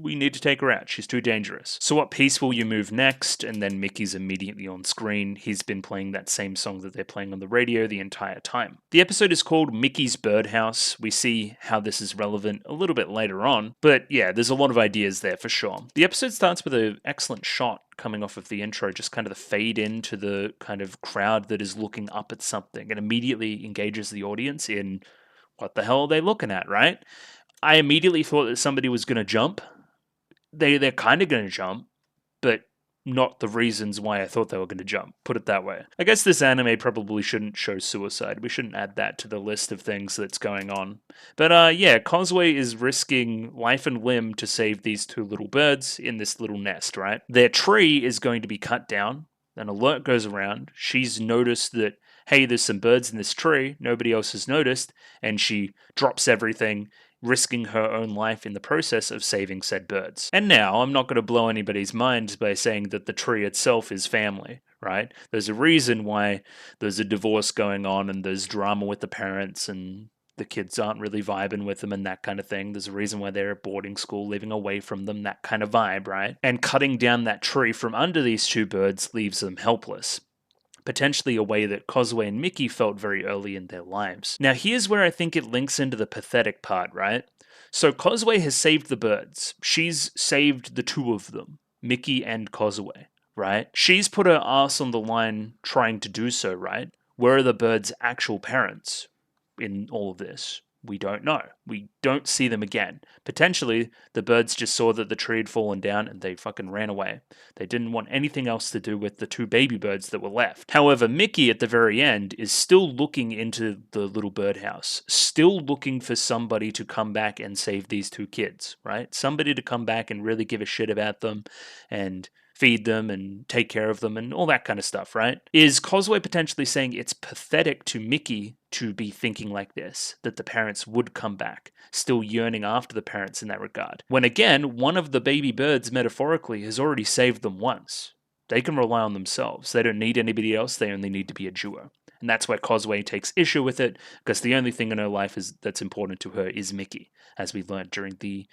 we need to take her out. She's too dangerous. So what piece will you move next? And then Mickey's immediately on screen. He's been playing that same song that they're playing on the radio the entire time. The episode is called Mickey's Birdhouse. We see how this is relevant a little bit later on. But yeah, there's a lot of ideas there for sure. The episode starts with an excellent shot coming off of the intro, just kind of the fade into the kind of crowd that is looking up at something and immediately engages the audience in what the hell are they looking at, right? I immediately thought that somebody was going to jump. They're kind of going to jump, but not the reasons why I thought they were going to jump. Put it that way. I guess this anime probably shouldn't show suicide. We shouldn't add that to the list of things that's going on. But yeah, Kozwe is risking life and limb to save these two little birds in this little nest, right? Their tree is going to be cut down. An alert goes around. She's noticed that, hey, there's some birds in this tree. Nobody else has noticed. And she drops everything, risking her own life in the process of saving said birds. And now, I'm not going to blow anybody's mind by saying that the tree itself is family, right? There's a reason why there's a divorce going on and there's drama with the parents and the kids aren't really vibing with them and that kind of thing. There's a reason why they're at boarding school, living away from them, that kind of vibe, right? And cutting down that tree from under these two birds leaves them helpless. Potentially a way that Kozwe and Mickey felt very early in their lives. Now here's where I think it links into the pathetic part, right? So Kozwe has saved the birds. She's saved the two of them, Mickey and Kozwe, right? She's put her ass on the line trying to do so, right? Where are the birds' actual parents in all of this? We don't know. We don't see them again. Potentially, the birds just saw that the tree had fallen down and they fucking ran away. They didn't want anything else to do with the 2 baby birds that were left. However, Mickey at the very end is still looking into the little birdhouse, still looking for somebody to come back and save these 2 kids, right? Somebody to come back and really give a shit about them and feed them and take care of them and all that kind of stuff, right? Is Causeway potentially saying it's pathetic to Mickey to be thinking like this, that the parents would come back, still yearning after the parents in that regard? When again, one of the baby birds metaphorically has already saved them once. They can rely on themselves. They don't need anybody else. They only need to be a duo. And that's why Causeway takes issue with it, because the only thing in her life that's important to her is Mickey, as we learned during the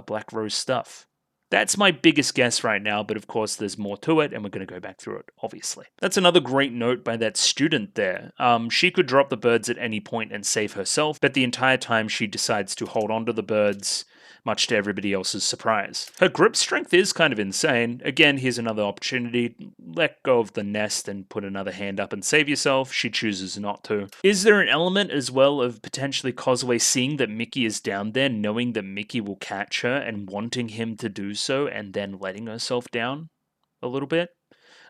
Black Rose stuff. That's my biggest guess right now, but of course there's more to it, and we're going to go back through it, obviously. That's another great note by that student there. She could drop the birds at any point and save herself, but the entire time she decides to hold on to the birds, much to everybody else's surprise. Her grip strength is kind of insane. Again, here's another opportunity. Let go of the nest and put another hand up and save yourself. She chooses not to. Is there an element as well of potentially Causeway seeing that Mickey is down there, knowing that Mickey will catch her and wanting him to do so and then letting herself down a little bit?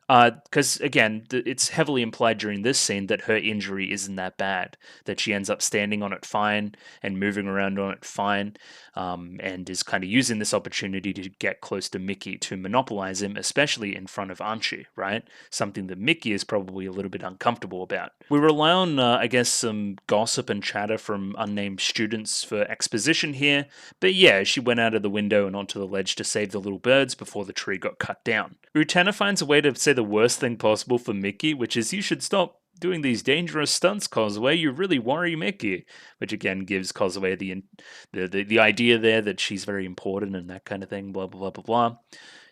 Because, again, it's heavily implied during this scene that her injury isn't that bad, that she ends up standing on it fine and moving around on it fine, and is kind of using this opportunity to get close to Mickey to monopolize him, especially in front of Anthy, right? Something that Mickey is probably a little bit uncomfortable about. We rely on, I guess, some gossip and chatter from unnamed students for exposition here, but yeah, she went out of the window and onto the ledge to save the little birds before the tree got cut down. Utena finds a way to say the worst thing possible for Mickey, which is, you should stop doing these dangerous stunts, Causeway. You really worry Mickey. Which again gives Causeway the idea there that she's very important and that kind of thing, blah, blah, blah, blah, blah.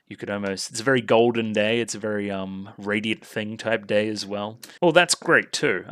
You could almost, it's a very golden day. It's a very radiant thing type day as well. Well, that's great too.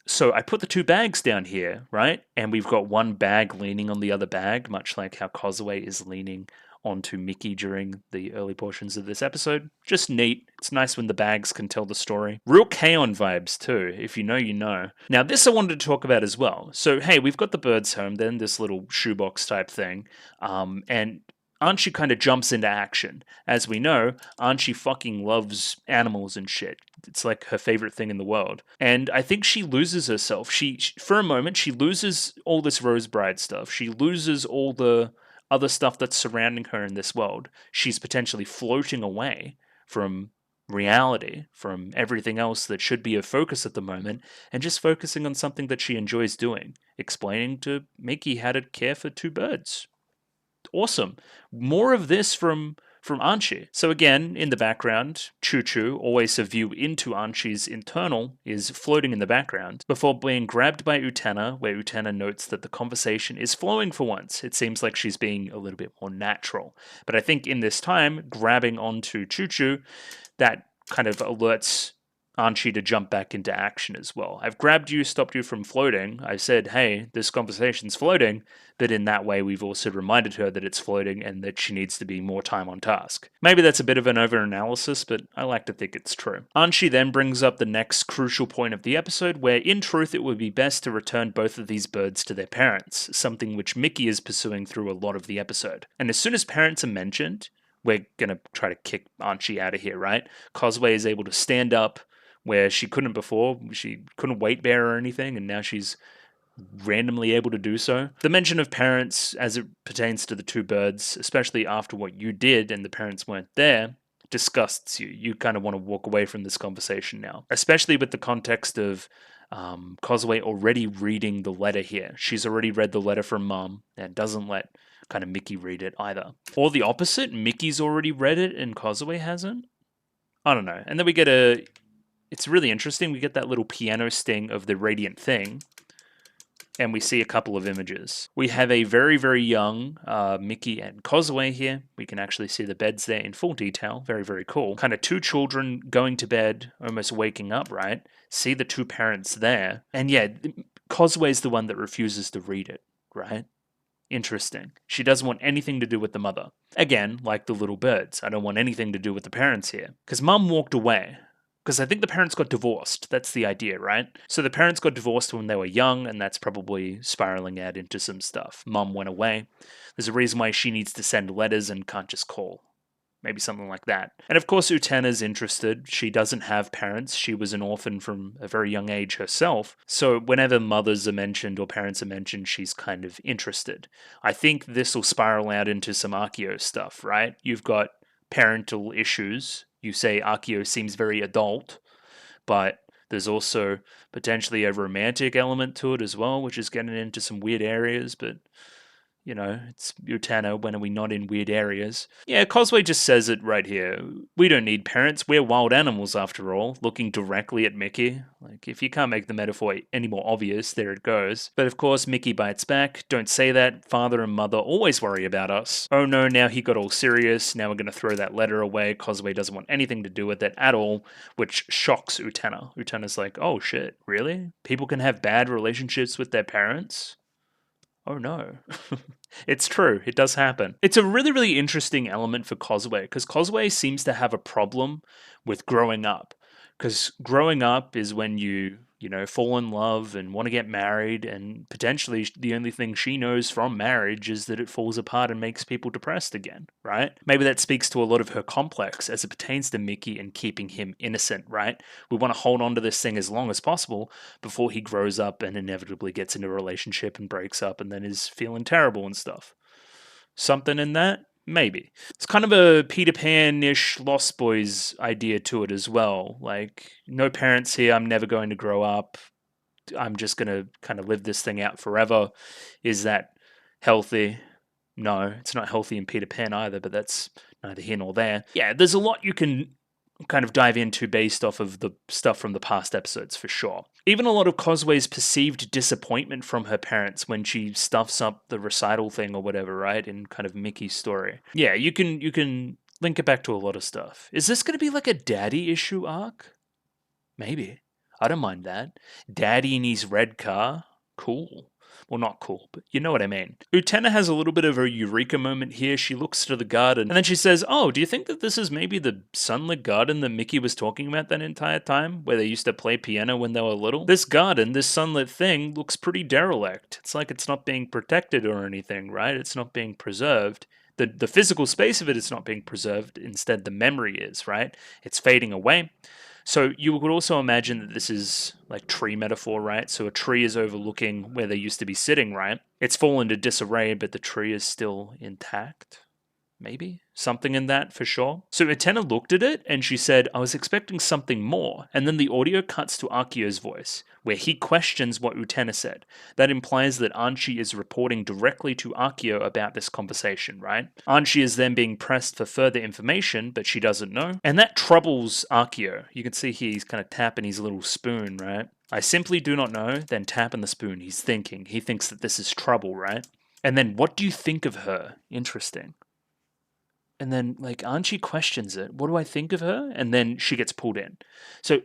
So I put the 2 bags down here, right? And we've got one bag leaning on the other bag, much like how Causeway is leaning onto Mickey during the early portions of this episode. Just neat. It's nice when the bags can tell the story. Real K-On! Vibes too. If you know, you know. Now this I wanted to talk about as well. So hey, we've got the birds home, then this little shoebox type thing, and Anthy kind of jumps into action. As we know, Anthy fucking loves animals and shit. It's like her favorite thing in the world. And I think she loses herself. She for a moment, she loses all this Rose Bride stuff. She loses all the other stuff that's surrounding her in this world. She's potentially floating away from reality, from everything else that should be her focus at the moment, and just focusing on something that she enjoys doing, explaining to Mickey how to care for 2 birds. Awesome. More of this from Anthy. So again, in the background, Choo Choo, always a view into Anthy's internal, is floating in the background before being grabbed by Utena, where Utena notes that the conversation is flowing for once. It seems like she's being a little bit more natural. But I think in this time, grabbing onto Choo Choo, that kind of alerts Anthy to jump back into action as well. I've grabbed you, stopped you from floating. I said, hey, this conversation's floating, but in that way we've also reminded her that it's floating and that she needs to be more time on task. Maybe that's a bit of an over-analysis, but I like to think it's true. Anthy then brings up the next crucial point of the episode, where in truth it would be best to return both of these birds to their parents, something which Mickey is pursuing through a lot of the episode. And as soon as parents are mentioned, we're going to try to kick Anthy out of here, right? Causeway is able to stand up, where she couldn't before. She couldn't weight bear or anything, and now she's randomly able to do so. The mention of parents as it pertains to the 2 birds, especially after what you did and the parents weren't there, disgusts you. You kind of want to walk away from this conversation now, especially with the context of Causeway already reading the letter here. She's already read the letter from Mom and doesn't let kind of Mickey read it either. Or the opposite, Mickey's already read it and Causeway hasn't? I don't know. And then we get it's really interesting. We get that little piano sting of the radiant thing, and we see a couple of images. We have a very, very young Mickey and Causeway here. We can actually see the beds there in full detail. Very, very cool. Kind of 2 children going to bed, almost waking up, right? See the 2 parents there. And yeah, Causeway's the one that refuses to read it, right? Interesting. She doesn't want anything to do with the mother. Again, like the little birds. I don't want anything to do with the parents here. Because Mum walked away. Because I think the parents got divorced. That's the idea, right? So the parents got divorced when they were young, and that's probably spiraling out into some stuff. Mum went away. There's a reason why she needs to send letters and can't just call. Maybe something like that. And of course, Utena's interested. She doesn't have parents. She was an orphan from a very young age herself. So whenever mothers are mentioned or parents are mentioned, she's kind of interested. I think this will spiral out into some Akio stuff, right? You've got parental issues. You say Akio seems very adult, but there's also potentially a romantic element to it as well, which is getting into some weird areas, but you know, it's Utena, when are we not in weird areas? Yeah, Cosway just says it right here. We don't need parents, we're wild animals after all, looking directly at Mickey. Like, if you can't make the metaphor any more obvious, there it goes. But of course, Mickey bites back. Don't say that, father and mother always worry about us. Oh no, now he got all serious, now we're gonna throw that letter away. Cosway doesn't want anything to do with it at all, which shocks Utena. Utena's like, oh shit, really? People can have bad relationships with their parents? Oh no. It's true. It does happen. It's a really, really interesting element for Cosway because Cosway seems to have a problem with growing up. Because growing up is when you know, fall in love and want to get married, and potentially the only thing she knows from marriage is that it falls apart and makes people depressed again, right? Maybe that speaks to a lot of her complex as it pertains to Mickey and keeping him innocent, right? We want to hold on to this thing as long as possible before he grows up and inevitably gets into a relationship and breaks up and then is feeling terrible and stuff. Something in that? Maybe. It's kind of a Peter Pan-ish Lost Boys idea to it as well. Like, no parents here, I'm never going to grow up. I'm just going to kind of live this thing out forever. Is that healthy? No, it's not healthy in Peter Pan either, but that's neither here nor there. Yeah, there's a lot you can kind of dive into based off of the stuff from the past episodes for sure. Even a lot of Cosway's perceived disappointment from her parents when she stuffs up the recital thing or whatever, right? In kind of Mickey's story. Yeah, you can link it back to a lot of stuff. Is this going to be like a daddy issue arc? Maybe. I don't mind that. Daddy in his red car? Cool. Well, not cool, but you know what I mean. Utena has a little bit of a eureka moment here. She looks to the garden, and then she says, oh, do you think that this is maybe the sunlit garden that Mickey was talking about that entire time, where they used to play piano when they were little? This garden, this sunlit thing, looks pretty derelict. It's like it's not being protected or anything, right? It's not being preserved. The physical space of it is not being preserved. Instead, the memory is, right? It's fading away. So you could also imagine that this is like tree metaphor, right? So a tree is overlooking where they used to be sitting, right? It's fallen to disarray, but the tree is still intact. Maybe something in that for sure. So Utena looked at it and she said, I was expecting something more. And then the audio cuts to Akio's voice, where he questions what Utena said. That implies that Anthy is reporting directly to Akio about this conversation, right? Anthy is then being pressed for further information, but she doesn't know. And that troubles Akio. You can see here he's kind of tapping his little spoon, right? I simply do not know, then tapping the spoon. He's thinking. He thinks that this is trouble, right? And then what do you think of her? Interesting. And then, like, Anthy questions it. What do I think of her? And then she gets pulled in. So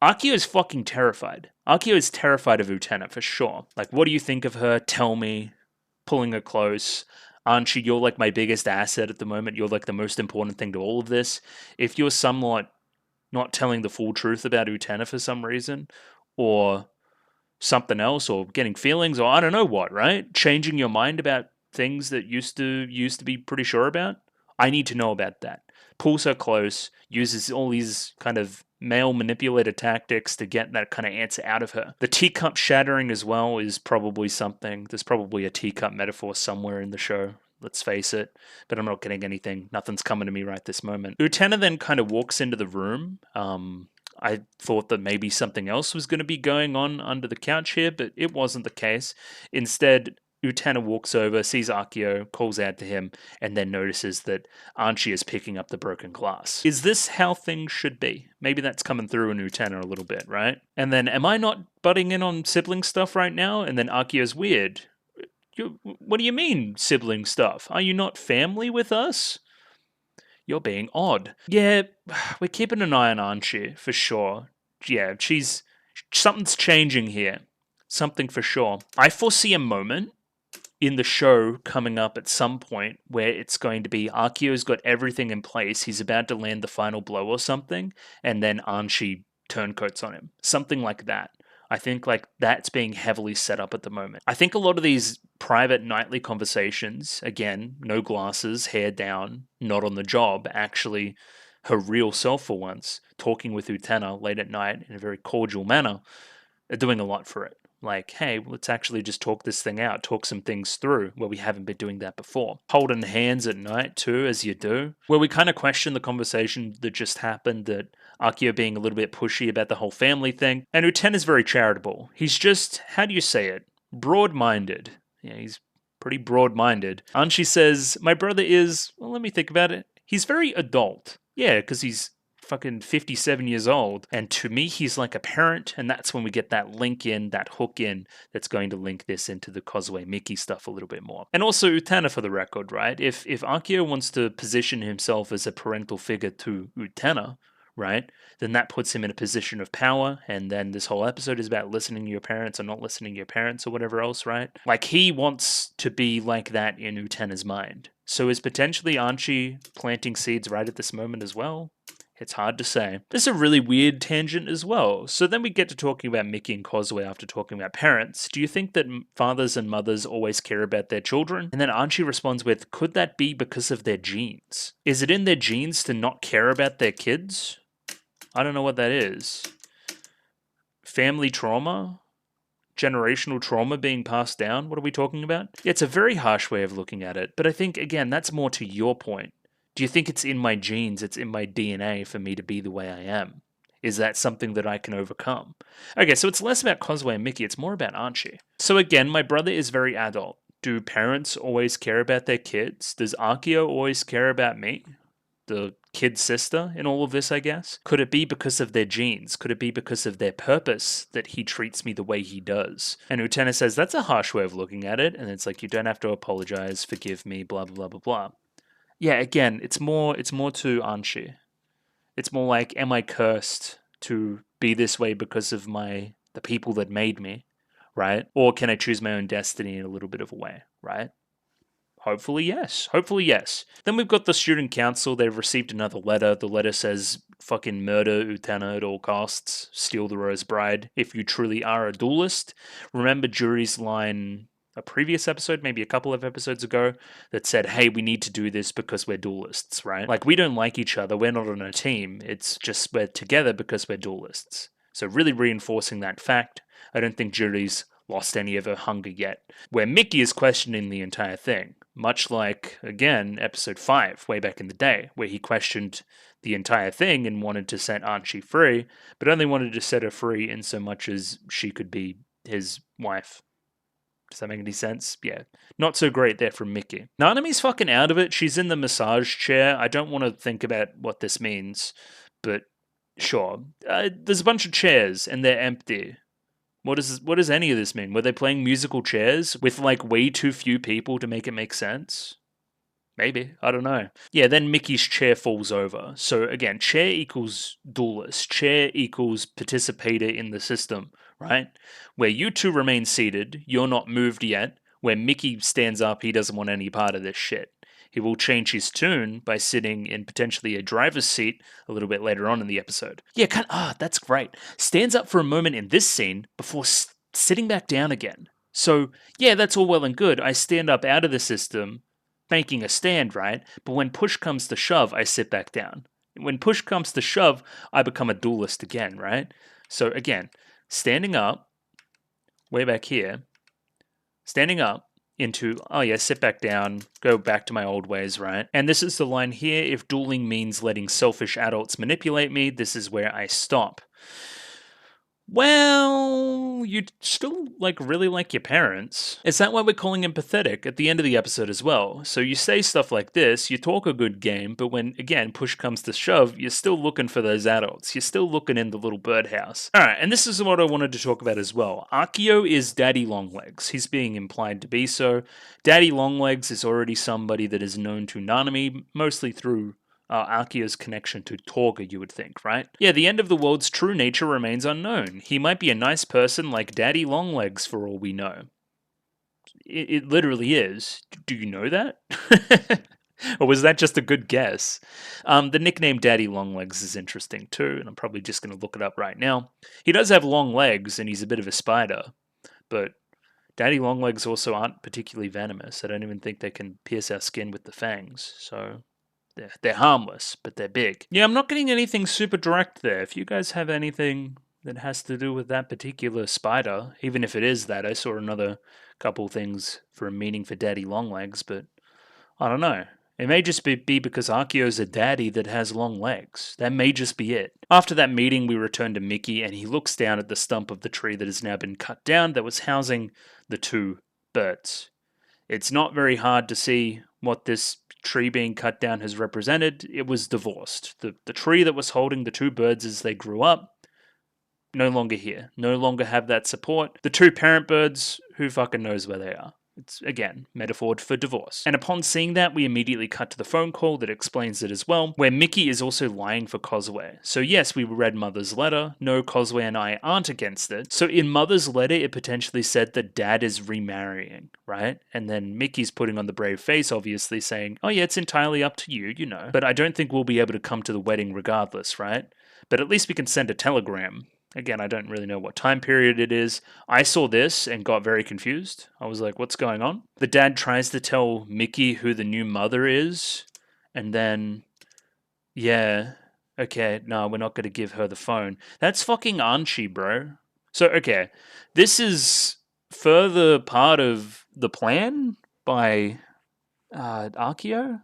Akio is fucking terrified. Akio is terrified of Utena for sure. Like, what do you think of her? Tell me. Pulling her close. Anthy, you're like my biggest asset at the moment. You're like the most important thing to all of this. If you're somewhat not telling the full truth about Utena for some reason, or something else, or getting feelings, or I don't know what, right? Changing your mind about things that used to be pretty sure about. I need to know about that. Pulls her close, uses all these kind of male manipulator tactics to get that kind of answer out of her. The teacup shattering as well is probably something. There's probably a teacup metaphor somewhere in the show. Let's face it. But I'm not getting anything. Nothing's coming to me right this moment. Utena then kind of walks into the room. I thought that maybe something else was going to be going on under the couch here, but it wasn't the case. Instead, Utena walks over, sees Akio, calls out to him, and then notices that Anthy is picking up the broken glass. Is this how things should be? Maybe that's coming through in Utena a little bit, right? And then, am I not butting in on sibling stuff right now? And then Akio's weird. What do you mean, sibling stuff? Are you not family with us? You're being odd. Yeah, we're keeping an eye on Anthy, for sure. Yeah, something's changing here. Something for sure. I foresee a moment in the show coming up at some point where it's going to be Akio's got everything in place, he's about to land the final blow or something, and then Anthy turncoats on him. Something like that. I think like that's being heavily set up at the moment. I think a lot of these private nightly conversations, again, no glasses, hair down, not on the job, actually her real self for once, talking with Utena late at night in a very cordial manner, are doing a lot for it. Like, hey, let's actually just talk this thing out, talk some things through where we haven't been doing that before. Holding hands at night too, as you do, where we kind of question the conversation that just happened, that Akio being a little bit pushy about the whole family thing. And Uten is very charitable. He's just, how do you say it? Broad-minded. Yeah, he's pretty broad-minded. Anthy says, my brother is, well, let me think about it. He's very adult. Yeah, because he's fucking 57 years old, and to me he's like a parent, and that's when we get that link in, that hook in, that's going to link this into the Kozue Mickey stuff a little bit more. And also Utena, for the record, right? If Akio wants to position himself as a parental figure to Utena, right, then that puts him in a position of power, and then this whole episode is about listening to your parents or not listening to your parents or whatever else, right? Like, he wants to be like that in Utena's mind. So is potentially Anthy planting seeds right at this moment as well? It's hard to say. This is a really weird tangent as well. So then we get to talking about Mickey and Kozue after talking about parents. Do you think that fathers and mothers always care about their children? And then Anthy responds with, could that be because of their genes? Is it in their genes to not care about their kids? I don't know what that is. Family trauma? Generational trauma being passed down? What are we talking about? Yeah, it's a very harsh way of looking at it. But I think, again, that's more to your point. Do you think it's in my genes, it's in my DNA for me to be the way I am? Is that something that I can overcome? Okay, so it's less about Kozue and Mickey, it's more about Anthy. So again, my brother is very adult. Do parents always care about their kids? Does Akio always care about me? The kid sister in all of this, I guess? Could it be because of their genes? Could it be because of their purpose that he treats me the way he does? And Utena says, that's a harsh way of looking at it, and it's like, you don't have to apologize, forgive me, blah, blah, blah, blah, blah. Yeah, again, it's more to Anthy. It's more like, am I cursed to be this way because of the people that made me, right? Or can I choose my own destiny in a little bit of a way, right? Hopefully, yes. Hopefully, yes. Then we've got the student council. They've received another letter. The letter says, fucking murder Utena at all costs. Steal the Rose Bride. If you truly are a duelist. Remember Jury's line a previous episode, maybe a couple of episodes ago, that said, hey, we need to do this because we're duelists, right? Like, we don't like each other. We're not on a team. It's just we're together because we're duelists. So really reinforcing that fact. I don't think Jury's lost any of her hunger yet. Where Mickey is questioning the entire thing. Much like, again, episode 5, way back in the day, where he questioned the entire thing and wanted to set Anthy free, but only wanted to set her free in so much as she could be his wife. Does that make any sense? Yeah. Not so great there from Mickey. Nanami's fucking out of it. She's in the massage chair. I don't want to think about what this means, but sure. There's a bunch of chairs and they're empty. What does any of this mean? Were they playing musical chairs with like way too few people to make it make sense? Maybe. I don't know. Yeah, then Mickey's chair falls over. So again, chair equals duelist. Chair equals participator in the system, right? Where you two remain seated, you're not moved yet. Where Mickey stands up, he doesn't want any part of this shit. He will change his tune by sitting in potentially a driver's seat a little bit later on in the episode. Yeah, that's great. Stands up for a moment in this scene before sitting back down again. So, yeah, that's all well and good. I stand up out of the system, making a stand, right? But when push comes to shove, I sit back down. When push comes to shove, I become a duelist again, right? So, again, standing up, way back here, standing up, into, oh yeah, sit back down, go back to my old ways, right? And this is the line here, if dueling means letting selfish adults manipulate me, this is where I stop. Well, you still, really like your parents. Is that why we're calling him pathetic at the end of the episode as well? So you say stuff like this, you talk a good game, but when, again, push comes to shove, you're still looking for those adults. You're still looking in the little birdhouse. Alright, and this is what I wanted to talk about as well. Akio is Daddy Longlegs. He's being implied to be so. Daddy Longlegs is already somebody that is known to Nanami, mostly through Akio's connection to Torga, you would think, right? Yeah, the end of the world's true nature remains unknown. He might be a nice person like Daddy Longlegs for all we know. It literally is. Do you know that? Or was that just a good guess? The nickname Daddy Longlegs is interesting too, and I'm probably just going to look it up right now. He does have long legs, and he's a bit of a spider, but Daddy Longlegs also aren't particularly venomous. I don't even think they can pierce our skin with the fangs, so they're harmless, but they're big. Yeah, I'm not getting anything super direct there. If you guys have anything that has to do with that particular spider, even if it is that, I saw another couple things for a meaning for Daddy Longlegs, but I don't know. It may just be because Akio's a daddy that has long legs. That may just be it. After that meeting, we return to Mickey, and he looks down at the stump of the tree that has now been cut down that was housing the two birds. It's not very hard to see what this tree being cut down has represented. It was divorced. The tree that was holding the two birds as they grew up, no longer here. No longer have that support. The two parent birds, who fucking knows where they are? It's, again, metaphor for divorce. And upon seeing that, we immediately cut to the phone call that explains it as well, where Mickey is also lying for Kozue. So yes, we read Mother's letter. No, Kozue and I aren't against it. So in Mother's letter, it potentially said that Dad is remarrying, right? And then Mickey's putting on the brave face, obviously saying, oh yeah, it's entirely up to you, you know. But I don't think we'll be able to come to the wedding regardless, right? But at least we can send a telegram. Again, I don't really know what time period it is. I saw this and got very confused. I was like, what's going on? The dad tries to tell Mickey who the new mother is, and then, yeah, okay, no, we're not going to give her the phone. That's fucking Anthy, bro. So, okay, this is further part of the plan by Akio?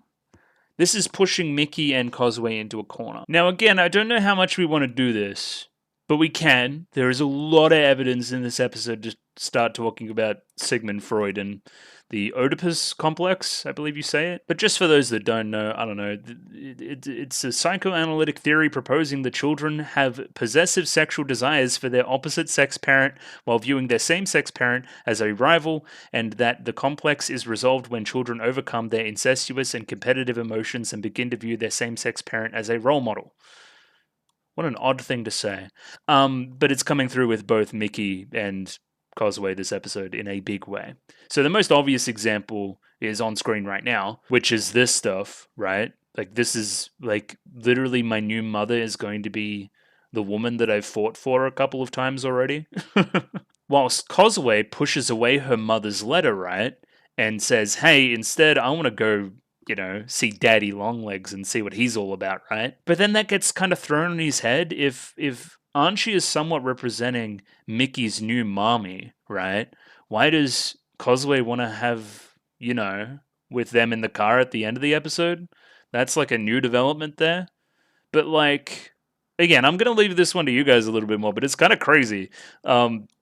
This is pushing Mickey and Kozue into a corner. Now, again, I don't know how much we want to do this, but we can. There is a lot of evidence in this episode to start talking about Sigmund Freud and the Oedipus complex, I believe you say it. But just for those that don't know, I don't know, it's a psychoanalytic theory proposing that children have possessive sexual desires for their opposite sex parent while viewing their same sex parent as a rival, and that the complex is resolved when children overcome their incestuous and competitive emotions and begin to view their same sex parent as a role model. What an odd thing to say. But it's coming through with both Mickey and Kozue this episode in a big way. So the most obvious example is on screen right now, which is this stuff, right? Like, this is, like, literally my new mother is going to be the woman that I've fought for a couple of times already. Whilst Kozue pushes away her mother's letter, right? And says, hey, instead, I want to go, you know, see Daddy Longlegs and see what he's all about, right? But then that gets kind of thrown on his head if Anthy is somewhat representing Mickey's new mommy, right? Why does Kozue want to have, you know, with them in the car at the end of the episode? That's like a new development there. But like, again, I'm going to leave this one to you guys a little bit more, but it's kind of crazy.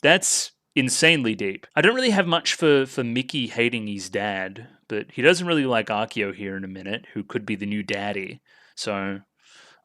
That's insanely deep. I don't really have much for Mickey hating his dad, but he doesn't really like Akio here in a minute, who could be the new daddy. So,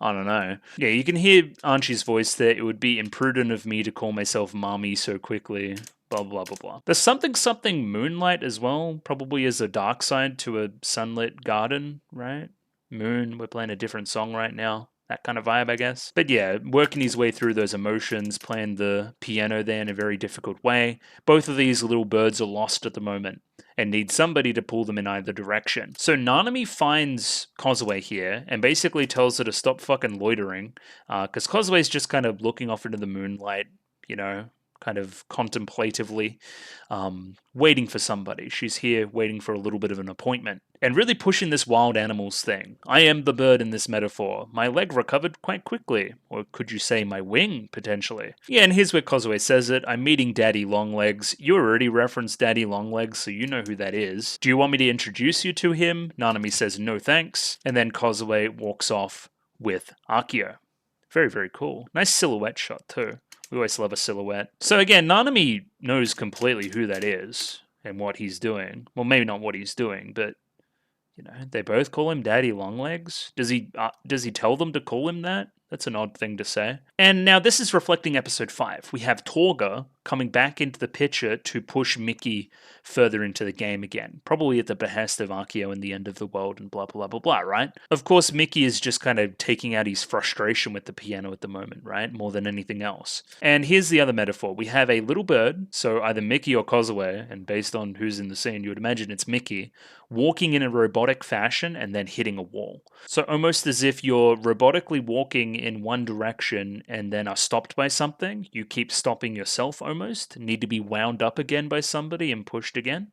I don't know. Yeah, you can hear Anthy's voice there. It would be imprudent of me to call myself mommy so quickly. Blah, blah, blah, blah. There's something moonlight as well, probably as a dark side to a sunlit garden, right? Moon, we're playing a different song right now. That kind of vibe, I guess. But yeah, working his way through those emotions, playing the piano there in a very difficult way. Both of these little birds are lost at the moment and need somebody to pull them in either direction. So Nanami finds Kozue here and basically tells her to stop fucking loitering, because Kozue's just kind of looking off into the moonlight, you know, kind of contemplatively, waiting for somebody. She's here waiting for a little bit of an appointment. And really pushing this wild animals thing. I am the bird in this metaphor. My leg recovered quite quickly. Or could you say my wing, potentially? Yeah, and here's where Kozue says it. I'm meeting Daddy Longlegs. You already referenced Daddy Longlegs, so you know who that is. Do you want me to introduce you to him? Nanami says no thanks. And then Kozue walks off with Akio. Very, very cool. Nice silhouette shot, too. We always love a silhouette. So again, Nanami knows completely who that is and what he's doing. Well, maybe not what he's doing, but you know, they both call him Daddy Longlegs. Does he tell them to call him that? That's an odd thing to say. And now this is reflecting episode 5. We have Torga coming back into the picture to push Mickey further into the game again, probably at the behest of Akio and the end of the world and blah, blah, blah, blah, right? Of course, Mickey is just kind of taking out his frustration with the piano at the moment, right? More than anything else. And here's the other metaphor. We have a little bird, so either Mickey or Kozue, and based on who's in the scene, you would imagine it's Mickey, walking in a robotic fashion and then hitting a wall. So almost as if you're robotically walking in one direction and then are stopped by something, you keep stopping yourself almost, need to be wound up again by somebody and pushed again.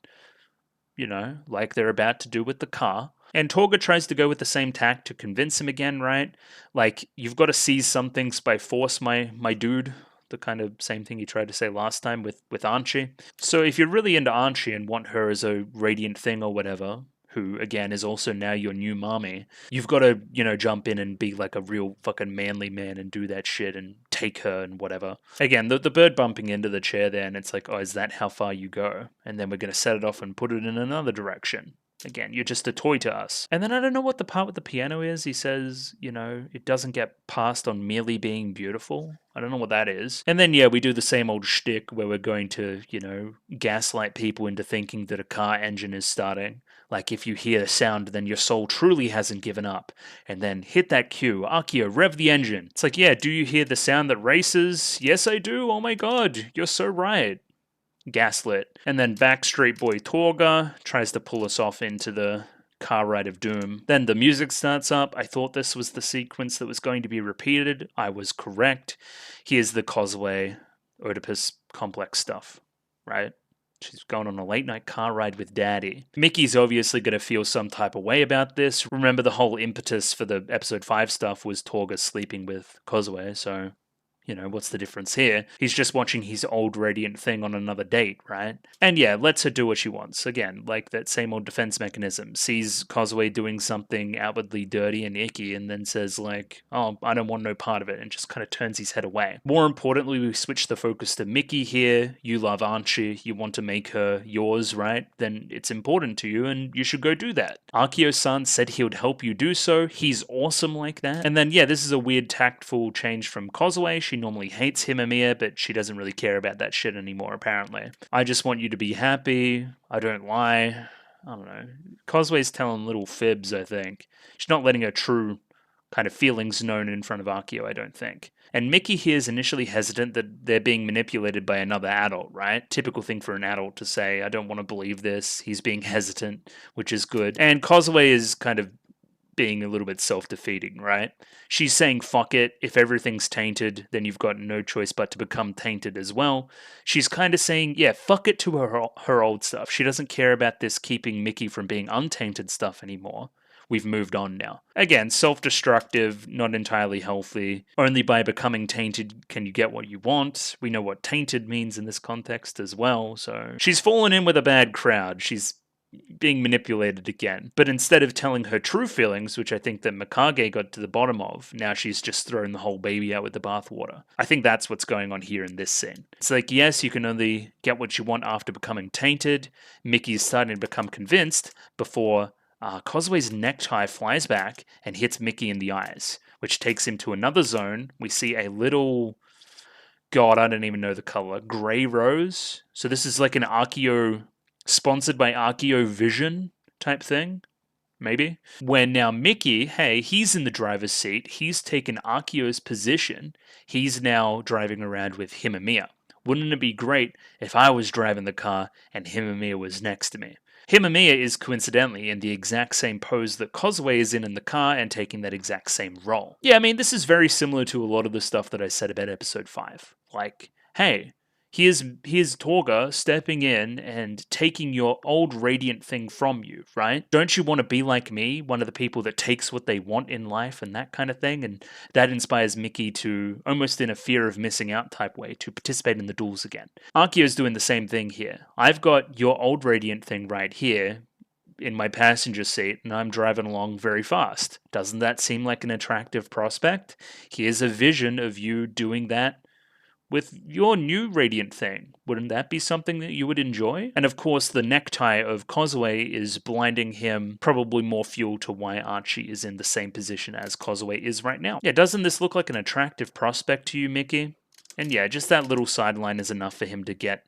You know, like they're about to do with the car. And Torga tries to go with the same tack to convince him again, right? Like, you've got to seize some things by force, my dude. The kind of same thing he tried to say last time with Anthy. So if you're really into Anthy and want her as a radiant thing or whatever, who again is also now your new mommy, you've got to, you know, jump in and be like a real fucking manly man and do that shit and take her and whatever. Again, the bird bumping into the chair there, and it's like, oh, is that how far you go? And then we're going to set it off and put it in another direction. Again, you're just a toy to us. And then I don't know what the part with the piano is. He says, you know, it doesn't get passed on merely being beautiful. I don't know what that is. And then, yeah, we do the same old shtick where we're going to, you know, gaslight people into thinking that a car engine is starting. Like, if you hear the sound, then your soul truly hasn't given up. And then hit that cue. Akio, rev the engine. It's like, yeah, do you hear the sound that races? Yes, I do. Oh my god, you're so right. Gaslit. And then Backstreet Boy Torga tries to pull us off into the car ride of doom. Then the music starts up. I thought this was the sequence that was going to be repeated. I was correct. Here's the Kozue Oedipus complex stuff, right? She's going on a late night car ride with Daddy. Mickey's obviously going to feel some type of way about this. Remember, the whole impetus for the episode 5 stuff was Torga sleeping with Kozue, so you know, what's the difference here? He's just watching his old radiant thing on another date, right? And yeah, lets her do what she wants. Again, like that same old defense mechanism. Sees Kozue doing something outwardly dirty and icky and then says like, oh, I don't want no part of it, and just kind of turns his head away. More importantly, we switch the focus to Mickey here. You love Anthy. You want to make her yours, right? Then it's important to you and you should go do that. Akio-san said he would help you do so. He's awesome like that. And then, yeah, this is a weird tactful change from Kozue. She normally hates Himamiya, but she doesn't really care about that shit anymore, apparently. I just want you to be happy. I don't lie. I don't know. Kozue's telling little fibs, I think. She's not letting her true kind of feelings known in front of Akio, I don't think. And Mickey here is initially hesitant that they're being manipulated by another adult, right? Typical thing for an adult to say, I don't want to believe this. He's being hesitant, which is good. And Kozue is kind of being a little bit self-defeating, right? She's saying, fuck it, if everything's tainted, then you've got no choice but to become tainted as well. She's kind of saying, yeah, fuck it to her old stuff. She doesn't care about this keeping Mickey from being untainted stuff anymore. We've moved on now. Again, self-destructive, not entirely healthy. Only by becoming tainted can you get what you want. We know what tainted means in this context as well, so she's fallen in with a bad crowd. She's being manipulated again. But instead of telling her true feelings, which I think that Mikage got to the bottom of, now she's just thrown the whole baby out with the bathwater. I think that's what's going on here in this scene. It's like, yes, you can only get what you want after becoming tainted. Mickey's starting to become convinced before Kozue's necktie flies back and hits Mickey in the eyes, which takes him to another zone. We see a little... God, I don't even know the color. Gray rose. So this is like an Akio... sponsored by Akio Vision type thing, maybe. When now Mickey, hey, he's in the driver's seat. He's taken Akio's position. He's now driving around with Himamiya. Wouldn't it be great if I was driving the car and Himamiya was next to me? Himamiya is coincidentally in the exact same pose that Kozue is in the car and taking that exact same role. Yeah, I mean, this is very similar to a lot of the stuff that I said about episode 5. Like, hey, here's Torga stepping in and taking your old radiant thing from you, right? Don't you want to be like me, one of the people that takes what they want in life and that kind of thing? And that inspires Mickey to, almost in a fear of missing out type way, to participate in the duels again. Akio's doing the same thing here. I've got your old radiant thing right here in my passenger seat, and I'm driving along very fast. Doesn't that seem like an attractive prospect? Here's a vision of you doing that with your new radiant thing. Wouldn't that be something that you would enjoy? And of course, the necktie of Kozue is blinding him, probably more fuel to why Archie is in the same position as Kozue is right now. Yeah, doesn't this look like an attractive prospect to you, Mickey? And yeah, just that little sideline is enough for him to get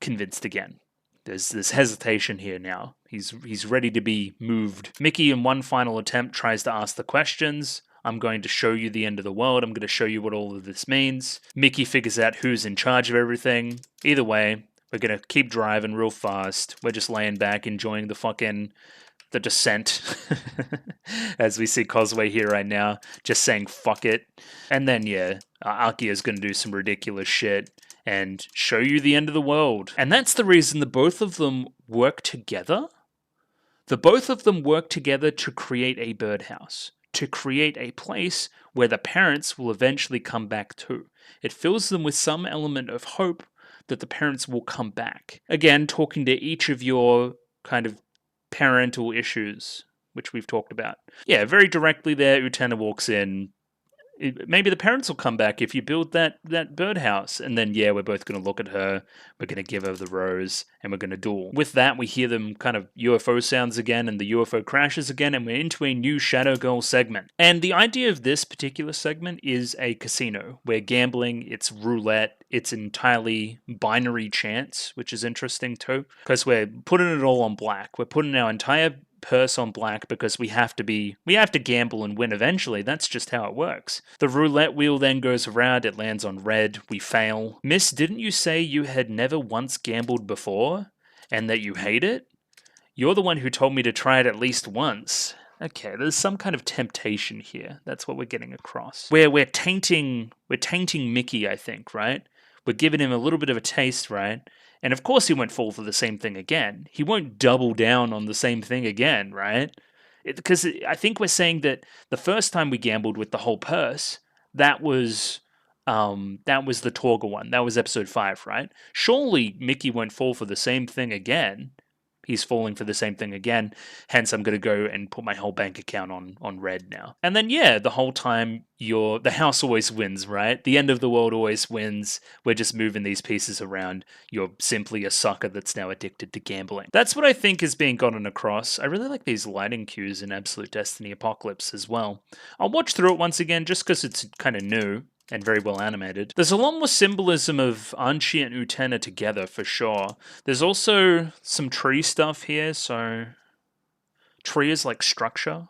convinced again. There's this hesitation here now. He's ready to be moved. Mickey, in one final attempt, tries to ask the questions. I'm going to show you the end of the world. I'm going to show you what all of this means. Mickey figures out who's in charge of everything. Either way, we're going to keep driving real fast. We're just laying back, enjoying the descent, as we see Cosway here right now, just saying fuck it. And then, yeah, Akio's going to do some ridiculous shit and show you the end of the world. And that's the reason the both of them work together. The both of them work together to create a birdhouse, to create a place where the parents will eventually come back to. It fills them with some element of hope that the parents will come back. Again, talking to each of your kind of parental issues, which we've talked about. Yeah, very directly there, Utena walks in. Maybe the parents will come back if you build that birdhouse. And then, yeah, we're both going to look at her. We're going to give her the rose, and we're going to duel. With that, we hear them kind of UFO sounds again, and the UFO crashes again, and we're into a new Shadow Girl segment. And the idea of this particular segment is a casino. We're gambling, it's roulette, it's entirely binary chance, which is interesting too, because we're putting it all on black. We're putting our entire purse on black because we have to gamble and win eventually. That's just how it works. The roulette wheel then goes around, it lands on red, we fail. Miss, didn't you say you had never once gambled before and that you hate it? You're the one who told me to try it at least once. Okay, there's some kind of temptation here. That's what we're getting across. We're tainting Mickey, I think, right? We're giving him a little bit of a taste, right? And of course he won't fall for the same thing again. He won't double down on the same thing again, right? Because I think we're saying that the first time we gambled with the whole purse, that was the Torga one. That was episode 5, right? Surely Mickey won't fall for the same thing again. He's falling for the same thing again. Hence, I'm going to go and put my whole bank account on red now. And then, yeah, the whole time, the house always wins, right? The end of the world always wins. We're just moving these pieces around. You're simply a sucker that's now addicted to gambling. That's what I think is being gotten across. I really like these lighting cues in Absolute Destiny Apocalypse as well. I'll watch through it once again just because it's kind of new and very well animated. There's a lot more symbolism of Anthy and Utena together, for sure. There's also some tree stuff here, so tree is like structure,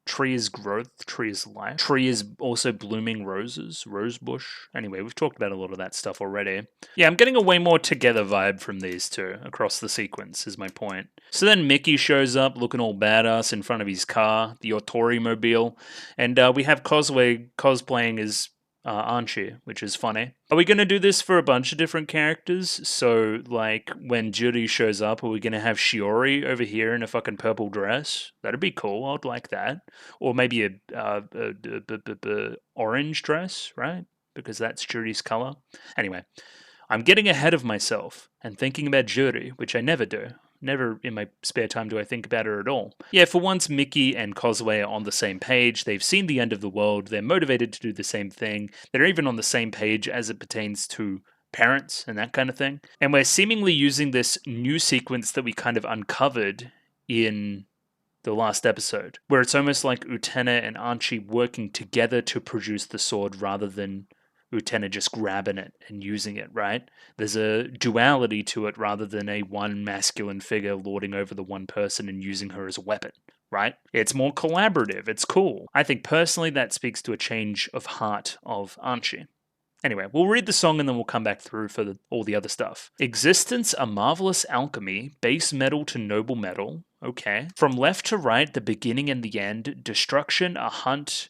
tree is growth, tree is life, tree is also blooming roses, rose bush. Anyway, we've talked about a lot of that stuff already. Yeah, I'm getting a way more together vibe from these two across the sequence, is my point. So then Mickey shows up looking all badass in front of his car, the Otori mobile, and we have Cosway cosplaying as Anthy, which is funny. Are we going to do this for a bunch of different characters? So, like, when Juri shows up, are we going to have Shiori over here in a fucking purple dress? That'd be cool. I'd like that. Or maybe a orange dress, right? Because that's Juri's color. Anyway, I'm getting ahead of myself and thinking about Juri, which I never do. Never in my spare time do I think about her at all. Yeah, for once, Mickey and Cosway are on the same page. They've seen the end of the world. They're motivated to do the same thing. They're even on the same page as it pertains to parents and that kind of thing. And we're seemingly using this new sequence that we kind of uncovered in the last episode, where it's almost like Utena and Anthy working together to produce the sword rather than Utena just grabbing it and using it, right? There's a duality to it rather than a one masculine figure lording over the one person and using her as a weapon, right? It's more collaborative. It's cool. I think personally that speaks to a change of heart of Anthy. Anyway, we'll read the song and then we'll come back through for all the other stuff. Existence, a marvelous alchemy, base metal to noble metal. Okay. From left to right, the beginning and the end. Destruction, a hunt,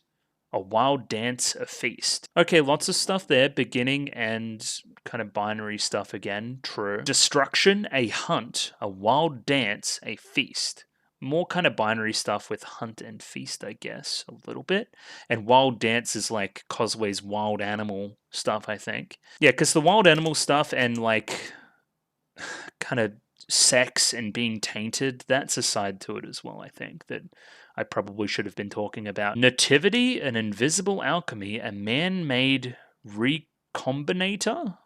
a wild dance, a feast. Okay, lots of stuff there. Beginning and kind of binary stuff again. True. Destruction, a hunt, a wild dance, a feast. More kind of binary stuff with hunt and feast, I guess, a little bit. And wild dance is like Cosway's wild animal stuff, I think. Yeah, because the wild animal stuff and like kind of sex and being tainted, that's a side to it as well, I think, that I probably should have been talking about. Nativity, an invisible alchemy, a man-made recombinator?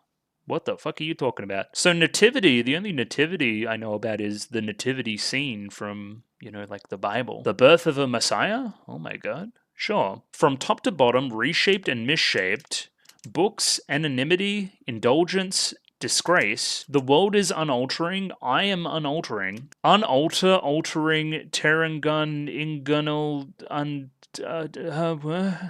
What the fuck are you talking about? So nativity, the only nativity I know about is the nativity scene from, like the Bible. The birth of a Messiah? Oh my god. Sure. From top to bottom, reshaped and misshaped, Books, anonymity, indulgence, disgrace. The world is unaltering. I am unaltering. Unalter, altering, Terrangun, ingunal,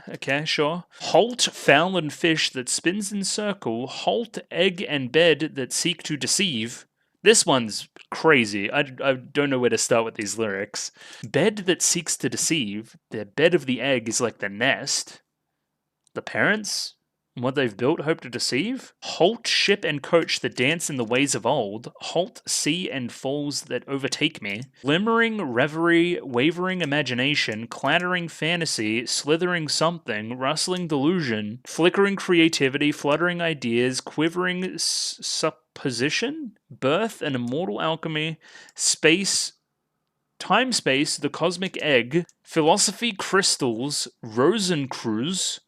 okay, sure. Halt, fowl and fish that spins in circle. Halt, egg and bed that seek to deceive. This one's crazy. I don't know where to start with these lyrics. Bed that seeks to deceive. The bed of the egg is like the nest. The parents? What they've built hope to deceive? Halt, ship and coach that dance in the ways of old. Halt, sea and falls that overtake me. Glimmering reverie, wavering imagination, clattering fantasy, slithering something, rustling delusion, flickering creativity, fluttering ideas, quivering supposition, birth and immortal alchemy, space, time space, the cosmic egg, philosophy crystals, Rosencreuz.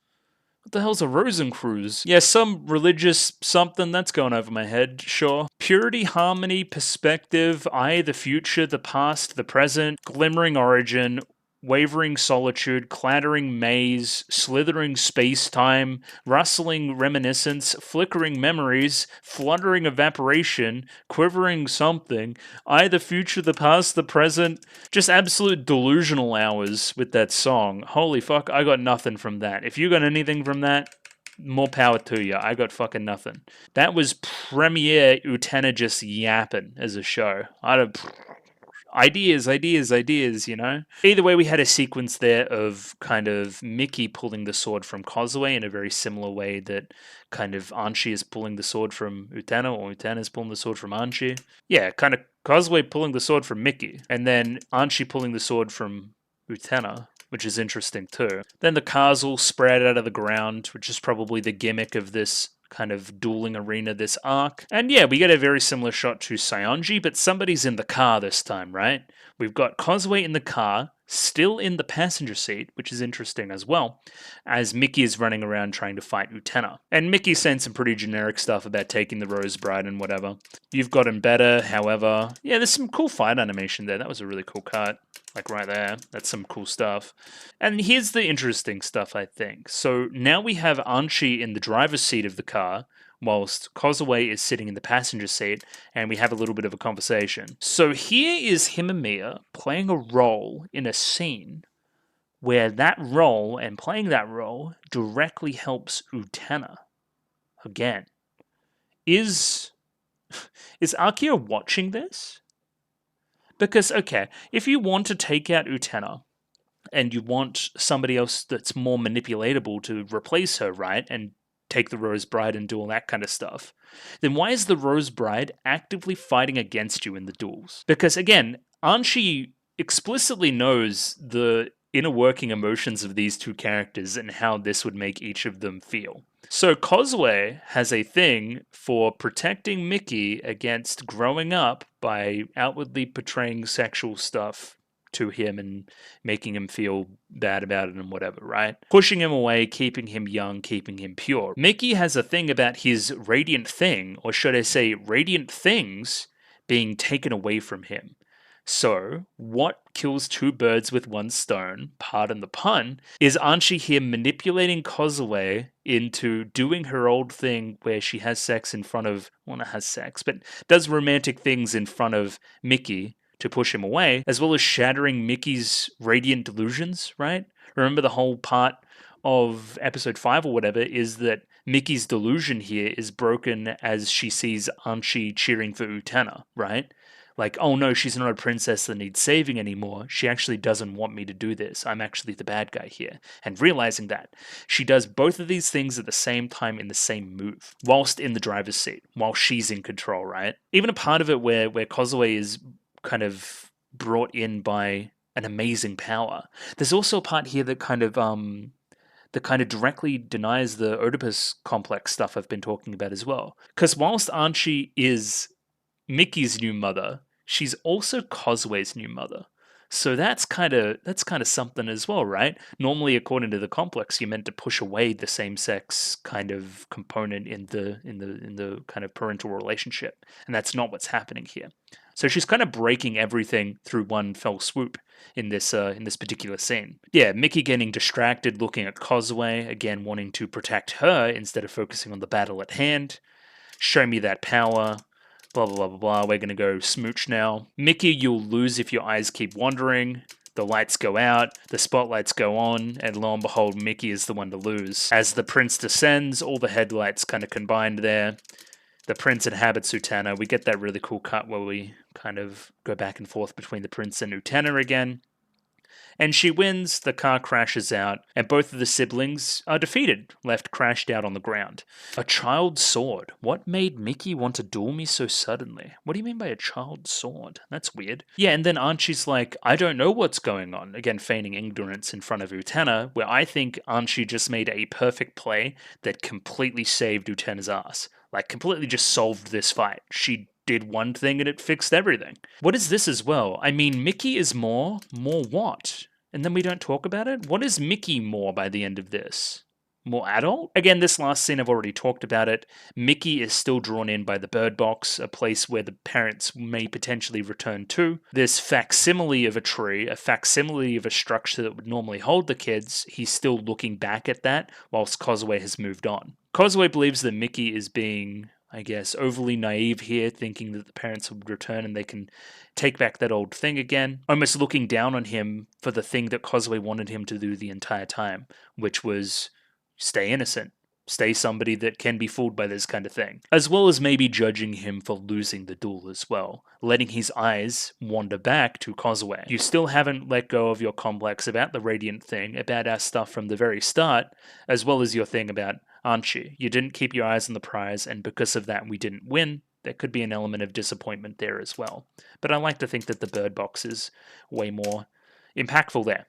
What the hell's a Rosencreuz? Yeah, some religious something that's going over my head, sure. Purity, harmony, perspective, I, the future, the past, the present, glimmering origin, wavering solitude, clattering maze, slithering space-time, rustling reminiscence, flickering memories, fluttering evaporation, quivering something, I, the future, the past, the present, just absolute delusional hours with that song. Holy fuck, I got nothing from that. If you got anything from that, more power to you. I got fucking nothing. That was premiere Utena just yapping as a show. I don't... Ideas, you know? Either way, we had a sequence there of kind of Mickey pulling the sword from Kozue in a very similar way that kind of Anthy is pulling the sword from Utena, or Utena is pulling the sword from Anthy. Yeah, kind of Kozue pulling the sword from Mickey, and then Anthy pulling the sword from Utena, which is interesting too. Then the cars all spread out of the ground, which is probably the gimmick of this kind of dueling arena, this arc. And yeah, we get a very similar shot to Saionji, but somebody's in the car this time, right? We've got Kozue in the car, still in the passenger seat, which is interesting as well, as Mickey is running around trying to fight Utena. And Mickey's saying some pretty generic stuff about taking the Rose Bride and whatever. You've gotten better, however. Yeah, there's some cool fight animation there. That was a really cool cut. Like right there. That's some cool stuff. And here's the interesting stuff, I think. So now we have Anthy in the driver's seat of the car, whilst Kozue is sitting in the passenger seat, and we have a little bit of a conversation. So here is Himamiya playing a role in a scene where that role and playing that role directly helps Utena. Again. Is Akio watching this? Because, okay, if you want to take out Utena, and you want somebody else that's more manipulatable to replace her, right? And take the Rose Bride and do all that kind of stuff. Then why is the Rose Bride actively fighting against you in the duels? Because again, Anthy explicitly knows the inner working emotions of these two characters and how this would make each of them feel. So Kozue has a thing for protecting Mickey against growing up by outwardly portraying sexual stuff to him and making him feel bad about it and whatever, right? Pushing him away, keeping him young, keeping him pure. Mickey has a thing about his radiant thing, or should I say radiant things, being taken away from him. So, what kills two birds with one stone, pardon the pun, is Anthy here manipulating Kozue into doing her old thing where she has sex in front of, well, not has sex, but does romantic things in front of Mickey to push him away, as well as shattering Mickey's radiant delusions, right? Remember the whole part of episode 5 or whatever is that Mickey's delusion here is broken as she sees Anthy cheering for Utena, right? Like, oh no, she's not a princess that needs saving anymore. She actually doesn't want me to do this. I'm actually the bad guy here. And realizing that, she does both of these things at the same time in the same move, whilst in the driver's seat, while she's in control, right? Even a part of it where Kozue is kind of brought in by an amazing power. There's also a part here that kind of directly denies the Oedipus complex stuff I've been talking about as well. Because whilst Anthy is Mickey's new mother, she's also Kozue's new mother. So that's kind of something as well, right? Normally, according to the complex, you're meant to push away the same-sex kind of component in the kind of parental relationship, and that's not what's happening here. So she's kind of breaking everything through one fell swoop in this particular scene. Yeah, Mickey getting distracted, looking at Kozue, again wanting to protect her instead of focusing on the battle at hand. Show me that power. Blah, blah, blah, blah, blah. We're going to go smooch now. Mickey, you'll lose if your eyes keep wandering. The lights go out, the spotlights go on, and lo and behold, Mickey is the one to lose. As the prince descends, all the headlights kind of combined there. The prince inhabits Utena. We get that really cool cut where we kind of go back and forth between the prince and Utena again. And she wins, the car crashes out, and both of the siblings are defeated, left crashed out on the ground. A child's sword. What made Mickey want to duel me so suddenly? What do you mean by a child's sword? That's weird. Yeah, and then Archie's like, I don't know what's going on. Again, feigning ignorance in front of Utena, where I think Archie just made a perfect play that completely saved Utena's ass. Like, completely just solved this fight. She did one thing and it fixed everything. What is this as well? I mean, Mickey is more what? And then we don't talk about it? What is Mickey more by the end of this? More adult? Again, this last scene, I've already talked about it. Mickey is still drawn in by the bird box, a place where the parents may potentially return to. This facsimile of a tree, a facsimile of a structure that would normally hold the kids, he's still looking back at that, whilst Kozue has moved on. Kozue believes that Mickey is being, I guess, overly naive here, thinking that the parents would return and they can take back that old thing again, almost looking down on him for the thing that Kozue wanted him to do the entire time, which was stay innocent, stay somebody that can be fooled by this kind of thing, as well as maybe judging him for losing the duel as well, letting his eyes wander back to Kozue. You still haven't let go of your complex about the Radiant thing, about our stuff from the very start, as well as your thing about Archie. You didn't keep your eyes on the prize, and because of that we didn't win. There could be an element of disappointment there as well. But I like to think that the bird box is way more impactful there.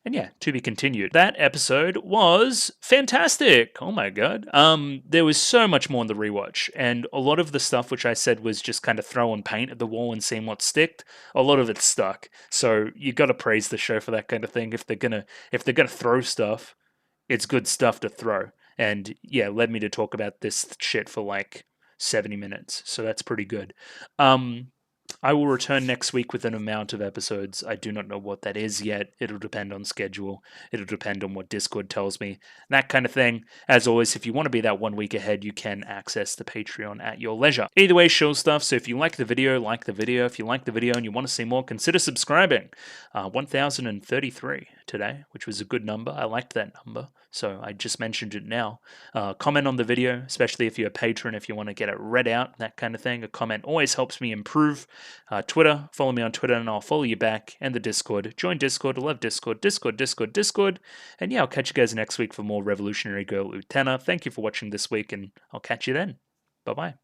And yeah, to be continued. That episode was fantastic. Oh my god. There was so much more in the rewatch, and a lot of the stuff which I said was just kind of throwing paint at the wall and seeing what sticked. A lot of it stuck. So you got to praise the show for that kind of thing. If they're gonna throw stuff, it's good stuff to throw. And yeah, led me to talk about this shit for like 70 minutes. So that's pretty good. I will return next week with an amount of episodes. I do not know what that is yet. It'll depend on schedule. It'll depend on what Discord tells me. That kind of thing. As always, if you want to be that 1 week ahead, you can access the Patreon at your leisure. Either way, show stuff. So if you like the video, like the video. If you like the video and you want to see more, consider subscribing. 1,033 today, which was a good number. I liked that number. So I just mentioned it now. Comment on the video, especially if you're a patron, if you want to get it read out, that kind of thing. A comment always helps me improve. Twitter, follow me on Twitter and I'll follow you back. And the Discord. Join Discord. I love Discord. Discord. And yeah, I'll catch you guys next week for more Revolutionary Girl Utena. Thank you for watching this week and I'll catch you then. Bye-bye.